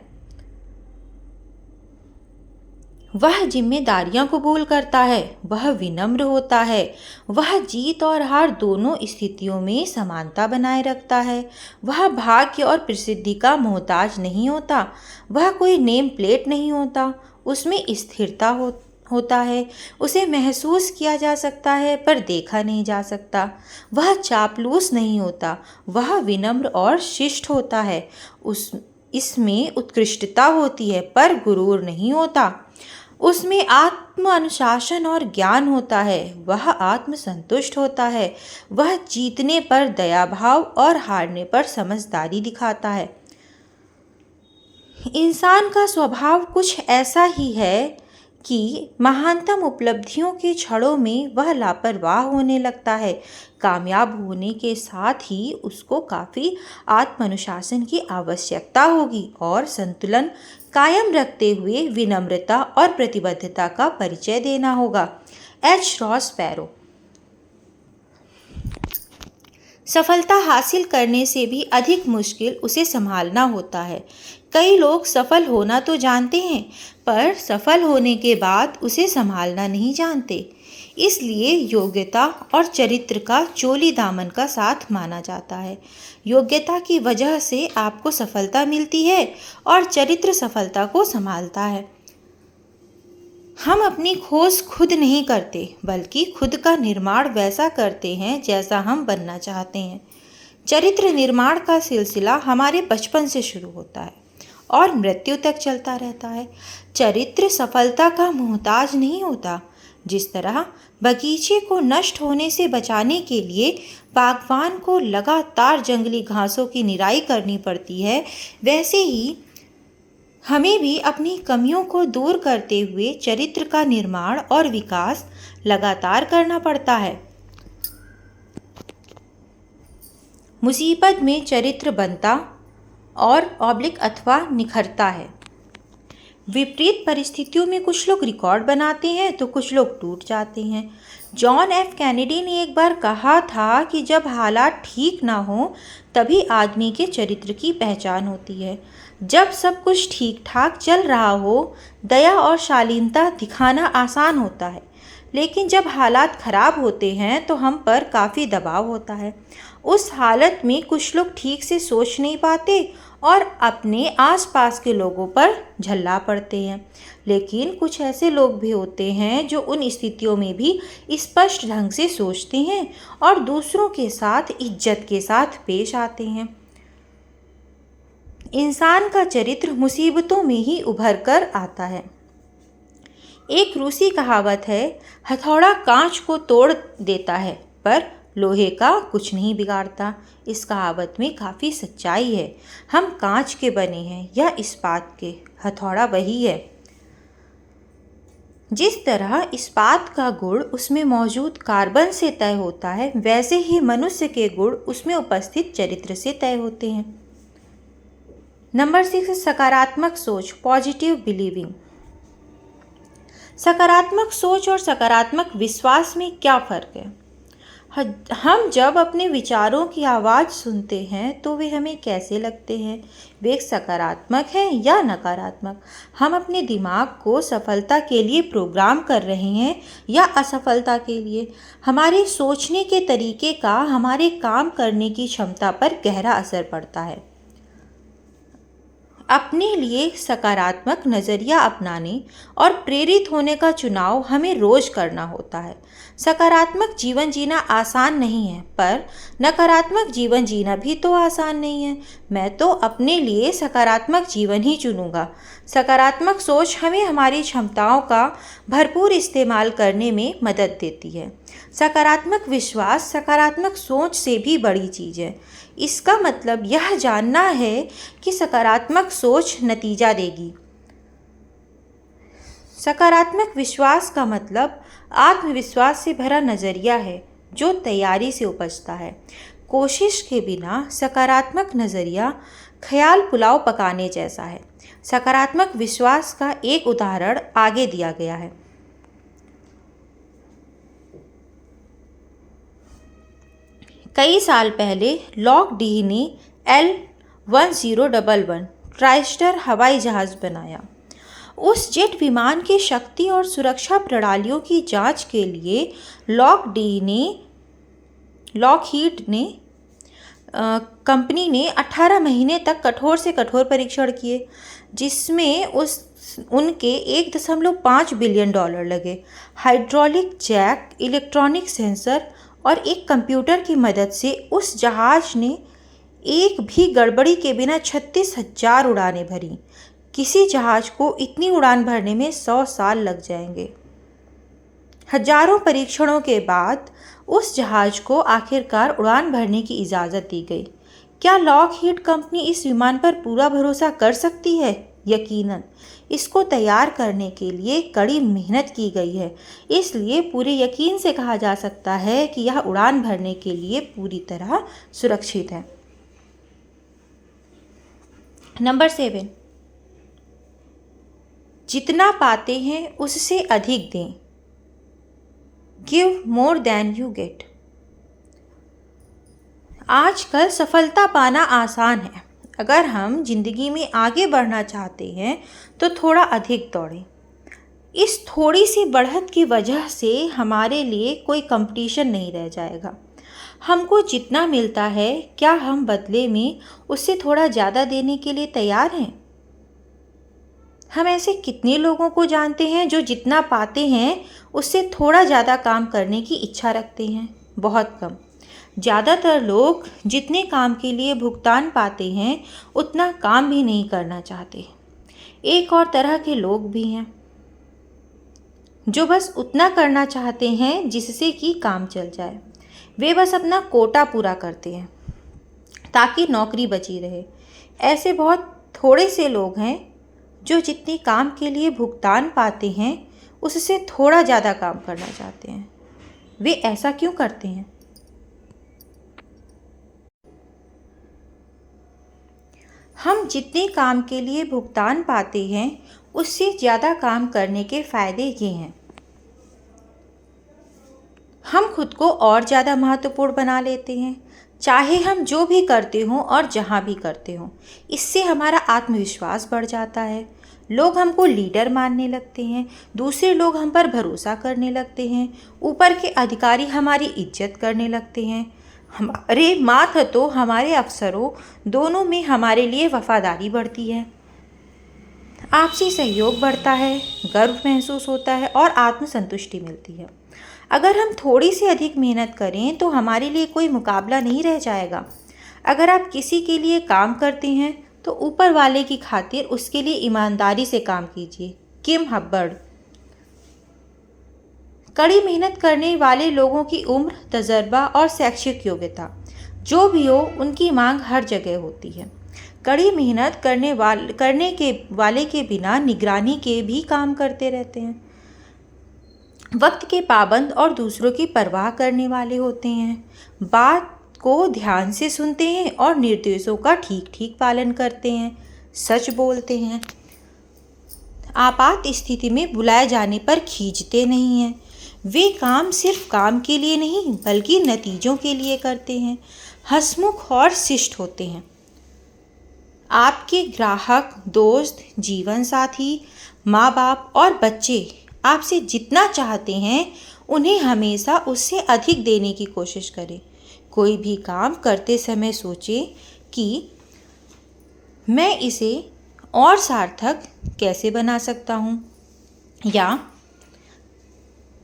वह जिम्मेदारियां कबूल करता है। वह विनम्र होता है। वह जीत और हार दोनों स्थितियों में समानता बनाए रखता है। वह भाग्य और प्रसिद्धि का मोहताज नहीं होता। वह कोई नेम प्लेट नहीं होता। उसमें स्थिरता होता है। उसे महसूस किया जा सकता है पर देखा नहीं जा सकता। वह चापलूस नहीं होता। वह विनम्र और शिष्ट होता है। इसमें उत्कृष्टता होती है पर गुरूर नहीं होता। उसमें आत्म अनुशासन और ज्ञान होता है। वह आत्म संतुष्ट होता है। वह जीतने पर दया भाव और हारने पर समझदारी दिखाता है। इंसान का स्वभाव कुछ ऐसा ही है कि महानतम उपलब्धियों के क्षणों में वह लापरवाह होने लगता है। कामयाब होने के साथ ही उसको काफ़ी आत्मानुशासन की आवश्यकता होगी और संतुलन कायम रखते हुए विनम्रता और प्रतिबद्धता का परिचय देना होगा। एच रॉस पैरो। सफलता हासिल करने से भी अधिक मुश्किल उसे संभालना होता है। कई लोग सफल होना तो जानते हैं, पर सफल होने के बाद उसे संभालना नहीं जानते। इसलिए योग्यता और चरित्र का चोली दामन का साथ माना जाता है। योग्यता की वजह से आपको सफलता मिलती है और चरित्र सफलता को संभालता है। हम अपनी खोज खुद नहीं करते, बल्कि खुद का निर्माण वैसा करते हैं जैसा हम बनना चाहते हैं। चरित्र निर्माण का सिलसिला हमारे बचपन से शुरू होता है और मृत्यु तक चलता रहता है। चरित्र सफलता का मोहताज नहीं होता। जिस तरह बगीचे को नष्ट होने से बचाने के लिए बागवान को लगातार जंगली घासों की निराई करनी पड़ती है, वैसे ही हमें भी अपनी कमियों को दूर करते हुए चरित्र का निर्माण और विकास लगातार करना पड़ता है। मुसीबत में चरित्र बनता और अथवा निखरता है। विपरीत परिस्थितियों में कुछ लोग रिकॉर्ड बनाते हैं तो कुछ लोग टूट जाते हैं। जॉन एफ कैनेडी ने एक बार कहा था कि जब हालात ठीक ना हो तभी आदमी के चरित्र की पहचान होती है। जब सब कुछ ठीक ठाक चल रहा हो, दया और शालीनता दिखाना आसान होता है, लेकिन जब हालात ख़राब होते हैं तो हम पर काफ़ी दबाव होता है। उस हालत में कुछ लोग ठीक से सोच नहीं पाते और अपने आसपास के लोगों पर झल्ला पड़ते हैं, लेकिन कुछ ऐसे लोग भी होते हैं जो उन स्थितियों में भी स्पष्ट ढंग से सोचते हैं और दूसरों के साथ इज्जत के साथ पेश आते हैं। इंसान का चरित्र मुसीबतों में ही उभर कर आता है। एक रूसी कहावत है, हथौड़ा कांच को तोड़ देता है पर लोहे का कुछ नहीं बिगाड़ता। इस कहावत में काफ़ी सच्चाई है। हम कांच के बने हैं या इस्पात के, हथौड़ा वही है। जिस तरह इस्पात का गुण उसमें मौजूद कार्बन से तय होता है, वैसे ही मनुष्य के गुण उसमें उपस्थित चरित्र से तय होते हैं। नंबर 6, सकारात्मक सोच, पॉजिटिव बिलीविंग। सकारात्मक सोच और सकारात्मक विश्वास में क्या फ़र्क है? हम जब अपने विचारों की आवाज़ सुनते हैं तो वे हमें कैसे लगते हैं? वे सकारात्मक हैं या नकारात्मक? हम अपने दिमाग को सफलता के लिए प्रोग्राम कर रहे हैं या असफलता के लिए? हमारे सोचने के तरीके का हमारे काम करने की क्षमता पर गहरा असर पड़ता है। अपने लिए सकारात्मक नज़रिया अपनाने और प्रेरित होने का चुनाव हमें रोज़ करना होता है। सकारात्मक जीवन जीना आसान नहीं है, पर नकारात्मक जीवन जीना भी तो आसान नहीं है। मैं तो अपने लिए सकारात्मक जीवन ही चुनूंगा। सकारात्मक सोच हमें हमारी क्षमताओं का भरपूर इस्तेमाल करने में मदद देती है। सकारात्मक विश्वास सकारात्मक सोच से भी बड़ी चीज़ है। इसका मतलब यह जानना है कि सकारात्मक सोच नतीजा देगी। सकारात्मक विश्वास का मतलब आत्मविश्वास से भरा नज़रिया है जो तैयारी से उपजता है। कोशिश के बिना सकारात्मक नज़रिया ख्याल पुलाव पकाने जैसा है। सकारात्मक विश्वास का एक उदाहरण आगे दिया गया है। कई साल पहले लॉकहीड ने L-1011 ट्राइस्टर हवाई जहाज़ बनाया। उस जेट विमान की शक्ति और सुरक्षा प्रणालियों की जांच के लिए लॉकहीड ने कंपनी ने 18 महीने तक कठोर से कठोर परीक्षण किए, जिसमें उनके $1.5 बिलियन लगे। हाइड्रोलिक जैक, इलेक्ट्रॉनिक सेंसर और एक कंप्यूटर की मदद से उस जहाज़ ने एक भी गड़बड़ी के बिना 36,000 उड़ानें भरी। किसी जहाज़ को इतनी उड़ान भरने में 100 साल लग जाएंगे। हजारों परीक्षणों के बाद उस जहाज़ को आखिरकार उड़ान भरने की इजाज़त दी गई। क्या लॉकहीड कंपनी इस विमान पर पूरा भरोसा कर सकती है? यकीनन। इसको तैयार करने के लिए कड़ी मेहनत की गई है, इसलिए पूरे यकीन से कहा जा सकता है कि यह उड़ान भरने के लिए पूरी तरह सुरक्षित है। नंबर 7, जितना पाते हैं उससे अधिक दें। Give more than you get. आजकल सफलता पाना आसान है। अगर हम जिंदगी में आगे बढ़ना चाहते हैं तो थोड़ा अधिक दौड़ें। इस थोड़ी सी बढ़त की वजह से हमारे लिए कोई कंपटीशन नहीं रह जाएगा। हमको जितना मिलता है, क्या हम बदले में उससे थोड़ा ज़्यादा देने के लिए तैयार हैं? हम ऐसे कितने लोगों को जानते हैं जो जितना पाते हैं उससे थोड़ा ज़्यादा काम करने की इच्छा रखते हैं? बहुत कम। ज़्यादातर लोग जितने काम के लिए भुगतान पाते हैं उतना काम भी नहीं करना चाहते। एक और तरह के लोग भी हैं जो बस उतना करना चाहते हैं जिससे कि काम चल जाए। वे बस अपना कोटा पूरा करते हैं ताकि नौकरी बची रहे। ऐसे बहुत थोड़े से लोग हैं जो जितने काम के लिए भुगतान पाते हैं उससे थोड़ा ज़्यादा काम करना चाहते हैं। वे ऐसा क्यों करते हैं? हम जितने काम के लिए भुगतान पाते हैं उससे ज़्यादा काम करने के फ़ायदे ये हैं। हम खुद को और ज़्यादा महत्वपूर्ण बना लेते हैं, चाहे हम जो भी करते हों और जहाँ भी करते हों। इससे हमारा आत्मविश्वास बढ़ जाता है। लोग हमको लीडर मानने लगते हैं, दूसरे लोग हम पर भरोसा करने लगते हैं, ऊपर के अधिकारी हमारी इज्जत करने लगते हैं। हमारे मातहतों, हमारे अफसरों, दोनों में हमारे लिए वफादारी बढ़ती है। आपसी सहयोग बढ़ता है, गर्व महसूस होता है और आत्मसंतुष्टि मिलती है। अगर हम थोड़ी सी अधिक मेहनत करें तो हमारे लिए कोई मुकाबला नहीं रह जाएगा। अगर आप किसी के लिए काम करते हैं तो ऊपर वाले की खातिर उसके लिए ईमानदारी से काम कीजिए। किम हब्बर्ड। कड़ी मेहनत करने वाले लोगों की उम्र, तजर्बा और शैक्षिक योग्यता जो भी हो, उनकी मांग हर जगह होती है। कड़ी मेहनत करने वाले के बिना निगरानी के भी काम करते रहते हैं। वक्त के पाबंद और दूसरों की परवाह करने वाले होते हैं। बात को ध्यान से सुनते हैं और निर्देशों का ठीक ठीक पालन करते हैं। सच बोलते हैं। आपात स्थिति में बुलाए जाने पर खींचते नहीं हैं। वे काम सिर्फ काम के लिए नहीं बल्कि नतीजों के लिए करते हैं। हंसमुख और शिष्ट होते हैं। आपके ग्राहक, दोस्त, जीवन साथी, माँ बाप और बच्चे आपसे जितना चाहते हैं उन्हें हमेशा उससे अधिक देने की कोशिश करें। कोई भी काम करते समय सोचें कि मैं इसे और सार्थक कैसे बना सकता हूँ, या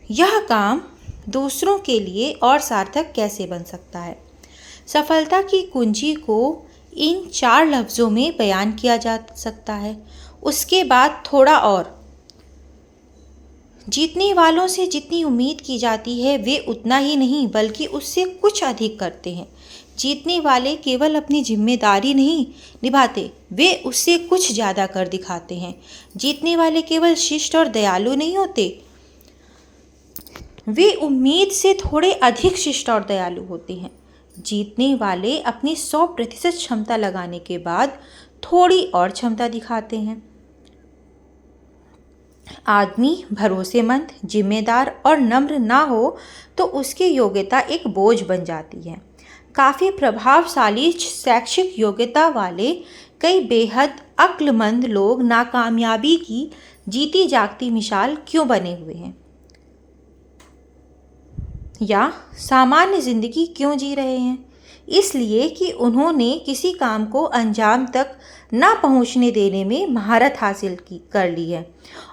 यह काम दूसरों के लिए और सार्थक कैसे बन सकता है। सफलता की कुंजी को इन 4 लफ्ज़ों में बयान किया जा सकता है। उसके बाद थोड़ा और, जीतने वालों से जितनी उम्मीद की जाती है वे उतना ही नहीं बल्कि उससे कुछ अधिक करते हैं। जीतने वाले केवल अपनी जिम्मेदारी नहीं निभाते, वे उससे कुछ ज़्यादा कर दिखाते हैं। जीतने वाले केवल शिष्ट और दयालु नहीं होते, वे उम्मीद से थोड़े अधिक शिष्ट और दयालु होते हैं। जीतने वाले अपनी 100% क्षमता लगाने के बाद थोड़ी और क्षमता दिखाते हैं। आदमी भरोसेमंद, जिम्मेदार और नम्र ना हो तो उसकी योग्यता एक बोझ बन जाती है। काफ़ी प्रभावशाली शैक्षिक योग्यता वाले कई बेहद अक्लमंद लोग नाकामयाबी की जीती जागती मिसाल क्यों बने हुए हैं, या सामान्य जिंदगी क्यों जी रहे हैं? इसलिए कि उन्होंने किसी काम को अंजाम तक ना पहुंचने देने में महारत हासिल कर ली है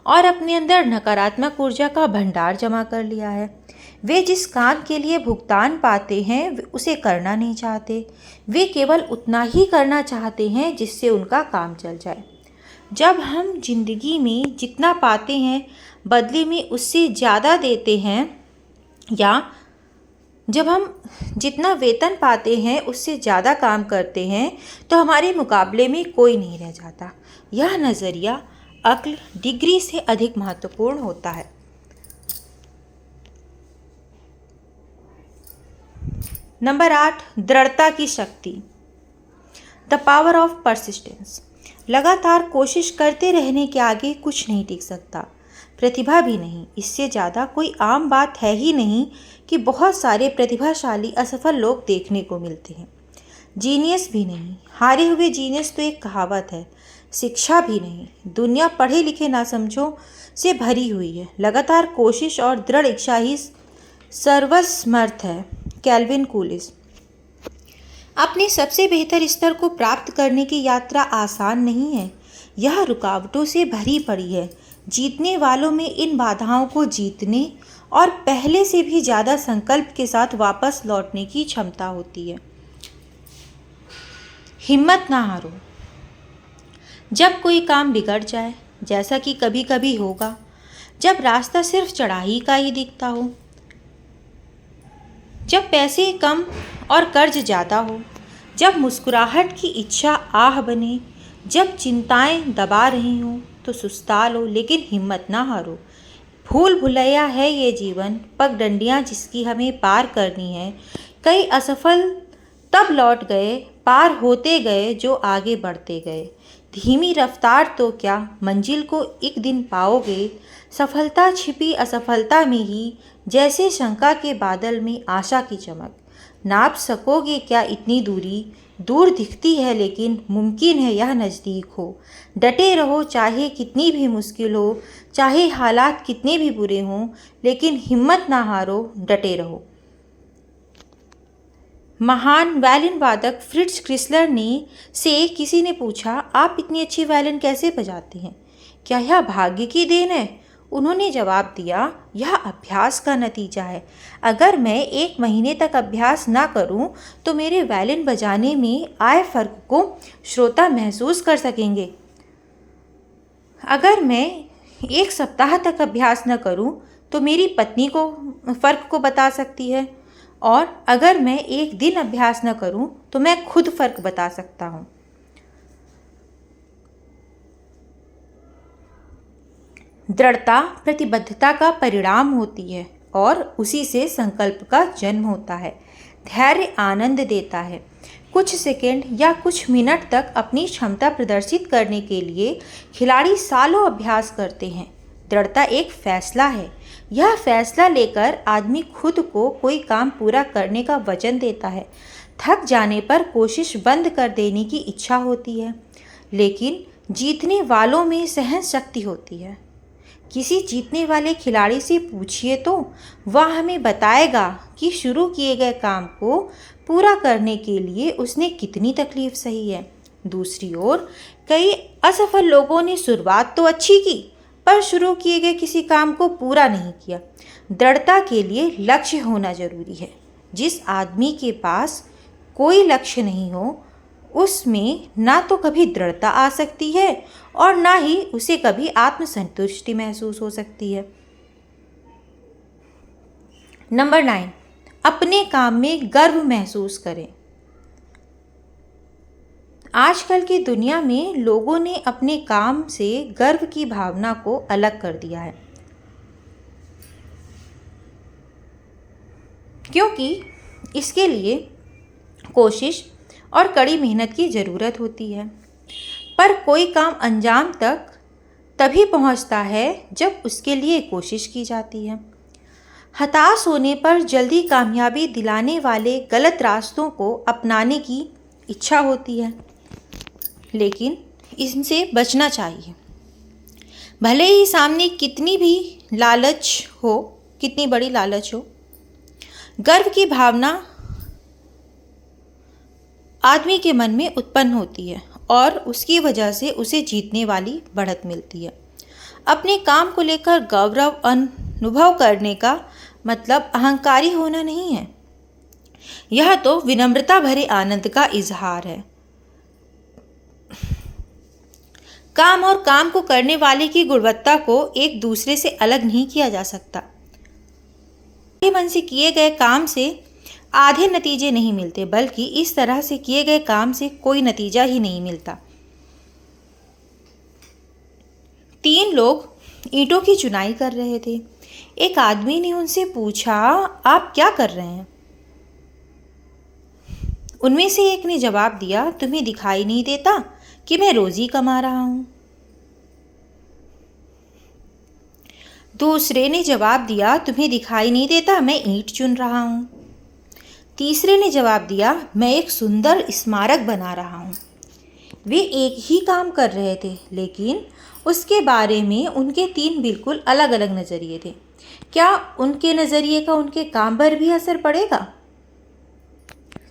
और अपने अंदर नकारात्मक ऊर्जा का भंडार जमा कर लिया है। वे जिस काम के लिए भुगतान पाते हैं उसे करना नहीं चाहते, वे केवल उतना ही करना चाहते हैं जिससे उनका काम चल जाए। जब हम जिंदगी में जितना पाते हैं बदले में उससे ज़्यादा देते हैं, या जब हम जितना वेतन पाते हैं उससे ज़्यादा काम करते हैं तो हमारे मुकाबले में कोई नहीं रह जाता। यह नज़रिया अक्ल डिग्री से अधिक महत्वपूर्ण होता है। नंबर 8, दृढ़ता की शक्ति, द पावर ऑफ परसिस्टेंस। लगातार कोशिश करते रहने के आगे कुछ नहीं टिक सकता, प्रतिभा भी नहीं। इससे ज़्यादा कोई आम बात है ही नहीं कि बहुत सारे प्रतिभाशाली असफल लोग देखने को मिलते हैं। जीनियस भी नहीं, हारे हुए जीनियस तो एक कहावत है। शिक्षा भी नहीं, दुनिया पढ़े लिखे ना समझो से भरी हुई है। लगातार कोशिश और दृढ़ इच्छा ही सर्वसमर्थ है। कैल्विन कूलिस। अपने सबसे बेहतर स्तर को प्राप्त करने की यात्रा आसान नहीं है, यह रुकावटों से भरी पड़ी है। जीतने वालों में इन बाधाओं को जीतने और पहले से भी ज़्यादा संकल्प के साथ वापस लौटने की क्षमता होती है। हिम्मत ना हारो। जब कोई काम बिगड़ जाए, जैसा कि कभी कभी होगा, जब रास्ता सिर्फ चढ़ाई का ही दिखता हो, जब पैसे कम और कर्ज ज़्यादा हो, जब मुस्कुराहट की इच्छा आह बने, जब चिंताएं दबा रही हों, तो सुस्ता लो लेकिन हिम्मत ना हारो। भूल भुलैया है ये जीवन, पगडंडियां जिसकी हमें पार करनी है। कई असफल तब लौट गए, पार होते गए जो आगे बढ़ते गए। धीमी रफ्तार तो क्या, मंजिल को एक दिन पाओगे। सफलता छिपी असफलता में ही, जैसे शंका के बादल में आशा की चमक। नाप सकोगे क्या इतनी दूरी, दूर दिखती है लेकिन मुमकिन है यह नज़दीक हो। डटे रहो चाहे कितनी भी मुश्किल हो, चाहे हालात कितने भी बुरे हों, लेकिन हिम्मत ना हारो, डटे रहो। महान वायलिन वादक फ्रिट्ज क्रिस्लर से किसी ने पूछा, आप इतनी अच्छी वायलिन कैसे बजाते हैं? क्या यह भाग्य की देन है? उन्होंने जवाब दिया, यह अभ्यास का नतीजा है। अगर मैं 1 महीने तक अभ्यास ना करूं, तो मेरे वायलिन बजाने में आए फ़र्क को श्रोता महसूस कर सकेंगे। अगर मैं 1 सप्ताह तक अभ्यास न करूं, तो मेरी पत्नी को फ़र्क को बता सकती है, और अगर मैं 1 दिन अभ्यास न करूं, तो मैं खुद फ़र्क बता सकता हूं। दृढ़ता प्रतिबद्धता का परिणाम होती है और उसी से संकल्प का जन्म होता है। धैर्य आनंद देता है। कुछ सेकंड या कुछ मिनट तक अपनी क्षमता प्रदर्शित करने के लिए खिलाड़ी सालों अभ्यास करते हैं। दृढ़ता एक फैसला है। यह फैसला लेकर आदमी खुद को कोई काम पूरा करने का वचन देता है। थक जाने पर कोशिश बंद कर देने की इच्छा होती है, लेकिन जीतने वालों में सहन शक्ति होती है। किसी जीतने वाले खिलाड़ी से पूछिए तो वह हमें बताएगा कि शुरू किए गए काम को पूरा करने के लिए उसने कितनी तकलीफ सही है। दूसरी ओर कई असफल लोगों ने शुरुआत तो अच्छी की, पर शुरू किए गए किसी काम को पूरा नहीं किया। दृढ़ता के लिए लक्ष्य होना जरूरी है। जिस आदमी के पास कोई लक्ष्य नहीं हो उसमें ना तो कभी दृढ़ता आ सकती है और ना ही उसे कभी आत्मसंतुष्टि महसूस हो सकती है। नंबर 9, अपने काम में गर्व महसूस करें। आजकल की दुनिया में लोगों ने अपने काम से गर्व की भावना को अलग कर दिया है, क्योंकि इसके लिए कोशिश और कड़ी मेहनत की ज़रूरत होती है। पर कोई काम अंजाम तक तभी पहुंचता है जब उसके लिए कोशिश की जाती है। हताश होने पर जल्दी कामयाबी दिलाने वाले गलत रास्तों को अपनाने की इच्छा होती है, लेकिन इनसे बचना चाहिए। भले ही सामने कितनी भी लालच हो, कितनी बड़ी लालच हो, गर्व की भावना आदमी के मन में उत्पन्न होती है और उसकी वजह से उसे जीतने वाली बढ़त मिलती है। अपने काम को लेकर गौरव अनुभव करने का मतलब अहंकारी होना नहीं है, यह तो विनम्रता भरे आनंद का इजहार है। काम और काम को करने वाले की गुणवत्ता को एक दूसरे से अलग नहीं किया जा सकता। मन से किए गए काम से आधे नतीजे नहीं मिलते, बल्कि इस तरह से किए गए काम से कोई नतीजा ही नहीं मिलता। 3 लोग ईंटों की चुनाई कर रहे थे। एक आदमी ने उनसे पूछा, आप क्या कर रहे हैं? उनमें से एक ने जवाब दिया, तुम्हें दिखाई नहीं देता कि मैं रोजी कमा रहा हूं। दूसरे ने जवाब दिया, तुम्हें दिखाई नहीं देता मैं ईंट चुन रहा हूं। तीसरे ने जवाब दिया, मैं एक सुंदर स्मारक बना रहा हूँ। वे एक ही काम कर रहे थे, लेकिन उसके बारे में उनके 3 बिल्कुल अलग अलग नज़रिए थे। क्या उनके नज़रिए का उनके काम पर भी असर पड़ेगा?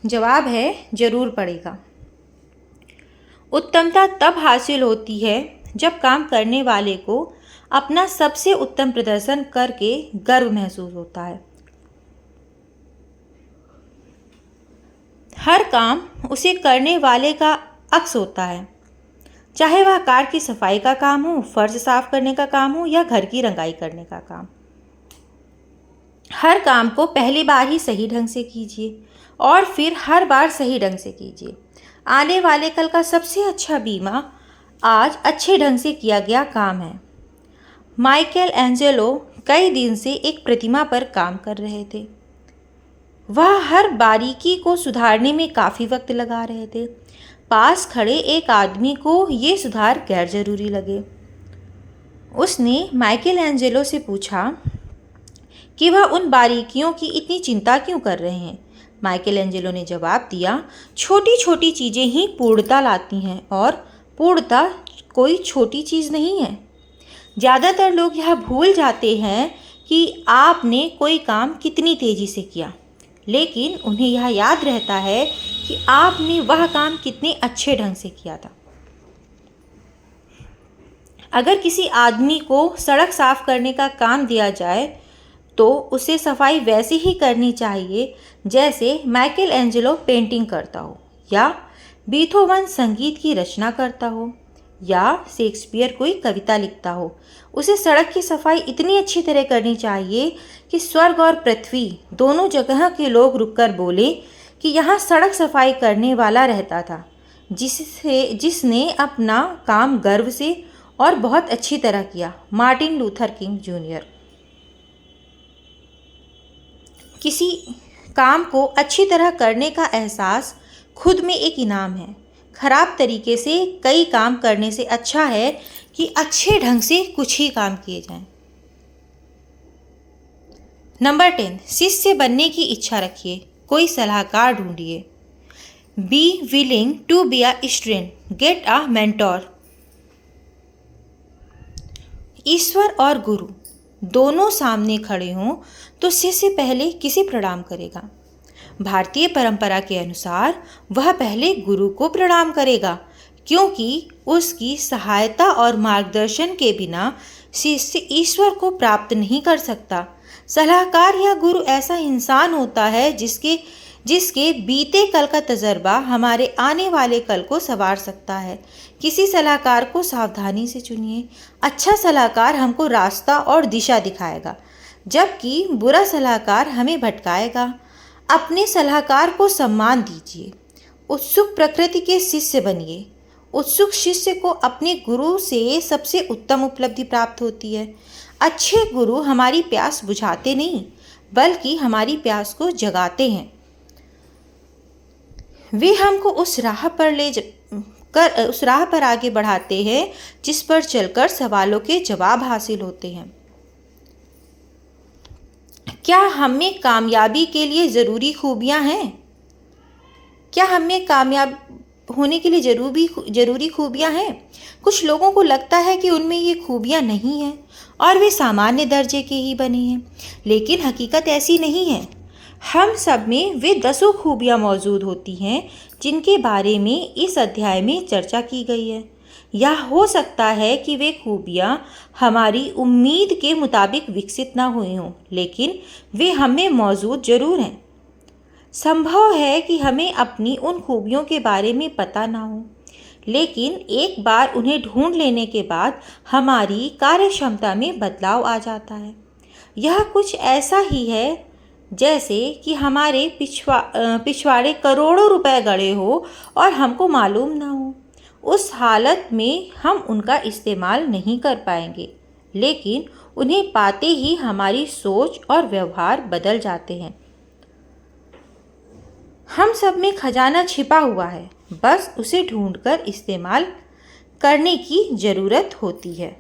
जवाब है, ज़रूर पड़ेगा। उत्तमता तब हासिल होती है जब काम करने वाले को अपना सबसे उत्तम प्रदर्शन करके गर्व महसूस होता है। हर काम उसे करने वाले का अक्स होता है, चाहे वह कार की सफाई का काम हो, फर्श साफ करने का काम हो या घर की रंगाई करने का काम। हर काम को पहली बार ही सही ढंग से कीजिए और फिर हर बार सही ढंग से कीजिए। आने वाले कल का सबसे अच्छा बीमा आज अच्छे ढंग से किया गया काम है। माइकल एंजेलो कई दिन से एक प्रतिमा पर काम कर रहे थे। वह हर बारीकी को सुधारने में काफ़ी वक्त लगा रहे थे। पास खड़े एक आदमी को ये सुधार गैर ज़रूरी लगे। उसने माइकल एंजेलो से पूछा कि वह उन बारीकियों की इतनी चिंता क्यों कर रहे हैं। माइकल एंजेलो ने जवाब दिया, छोटी छोटी चीज़ें ही पूर्णता लाती हैं और पूर्णता कोई छोटी चीज़ नहीं है। ज़्यादातर लोग यह भूल जाते हैं कि आपने कोई काम कितनी तेज़ी से किया, लेकिन उन्हें यह याद रहता है कि आपने वह काम कितने अच्छे ढंग से किया था। अगर किसी आदमी को सड़क साफ करने का काम दिया जाए तो उसे सफाई वैसे ही करनी चाहिए जैसे माइकल एंजेलो पेंटिंग करता हो, या बीथोवन संगीत की रचना करता हो, या शेक्सपियर कोई कविता लिखता हो। उसे सड़क की सफाई इतनी अच्छी तरह करनी चाहिए कि स्वर्ग और पृथ्वी दोनों जगह के लोग रुककर बोले कि यहाँ सड़क सफाई करने वाला रहता था, जिसने अपना काम गर्व से और बहुत अच्छी तरह किया। Martin Luther king junior. किसी काम को अच्छी तरह करने का एहसास खुद में एक इनाम है। खराब तरीके से कई काम करने से अच्छा है कि अच्छे ढंग से कुछ ही काम किए जाएं। नंबर 10, शिष्य बनने की इच्छा रखिए, कोई सलाहकार ढूंढिए। Be willing to be a student, get a mentor. ईश्वर और गुरु दोनों सामने खड़े हों तो शिष्य पहले किसे प्रणाम करेगा? भारतीय परंपरा के अनुसार वह पहले गुरु को प्रणाम करेगा, क्योंकि उसकी सहायता और मार्गदर्शन के बिना शिष्य ईश्वर को प्राप्त नहीं कर सकता। सलाहकार या गुरु ऐसा इंसान होता है जिसके बीते कल का तजर्बा हमारे आने वाले कल को संवार सकता है। किसी सलाहकार को सावधानी से चुनिए। अच्छा सलाहकार हमको रास्ता और दिशा दिखाएगा, जबकि बुरा सलाहकार हमें भटकाएगा। अपने सलाहकार को सम्मान दीजिए। उत्सुक प्रकृति के शिष्य बनिए। उत्सुक शिष्य को अपने गुरु से सबसे उत्तम उपलब्धि प्राप्त होती है। अच्छे गुरु हमारी प्यास बुझाते नहीं, बल्कि हमारी प्यास को जगाते हैं। वे हमको उस राह पर आगे बढ़ाते हैं जिस पर चलकर सवालों के जवाब हासिल होते हैं। क्या हमें कामयाबी के लिए ज़रूरी खूबियाँ हैं? क्या हमें कामयाब होने के लिए ज़रूरी खूबियाँ हैं? कुछ लोगों को लगता है कि उनमें ये खूबियाँ नहीं हैं और वे सामान्य दर्जे के ही बने हैं, लेकिन हकीकत ऐसी नहीं है। हम सब में वे 10 खूबियाँ मौजूद होती हैं जिनके बारे में इस अध्याय में चर्चा की गई है। यह हो सकता है कि वे खूबियाँ हमारी उम्मीद के मुताबिक विकसित ना हुई हों, लेकिन वे हमें मौजूद जरूर हैं। संभव है कि हमें अपनी उन खूबियों के बारे में पता ना हो, लेकिन एक बार उन्हें ढूंढ लेने के बाद हमारी कार्यक्षमता में बदलाव आ जाता है। यह कुछ ऐसा ही है जैसे कि हमारे पिछवाड़े करोड़ों रुपए गड़े हो और हमको मालूम ना हो। उस हालत में हम उनका इस्तेमाल नहीं कर पाएंगे, लेकिन उन्हें पाते ही हमारी सोच और व्यवहार बदल जाते हैं। हम सब में खजाना छिपा हुआ है, बस उसे ढूंढकर इस्तेमाल करने की ज़रूरत होती है।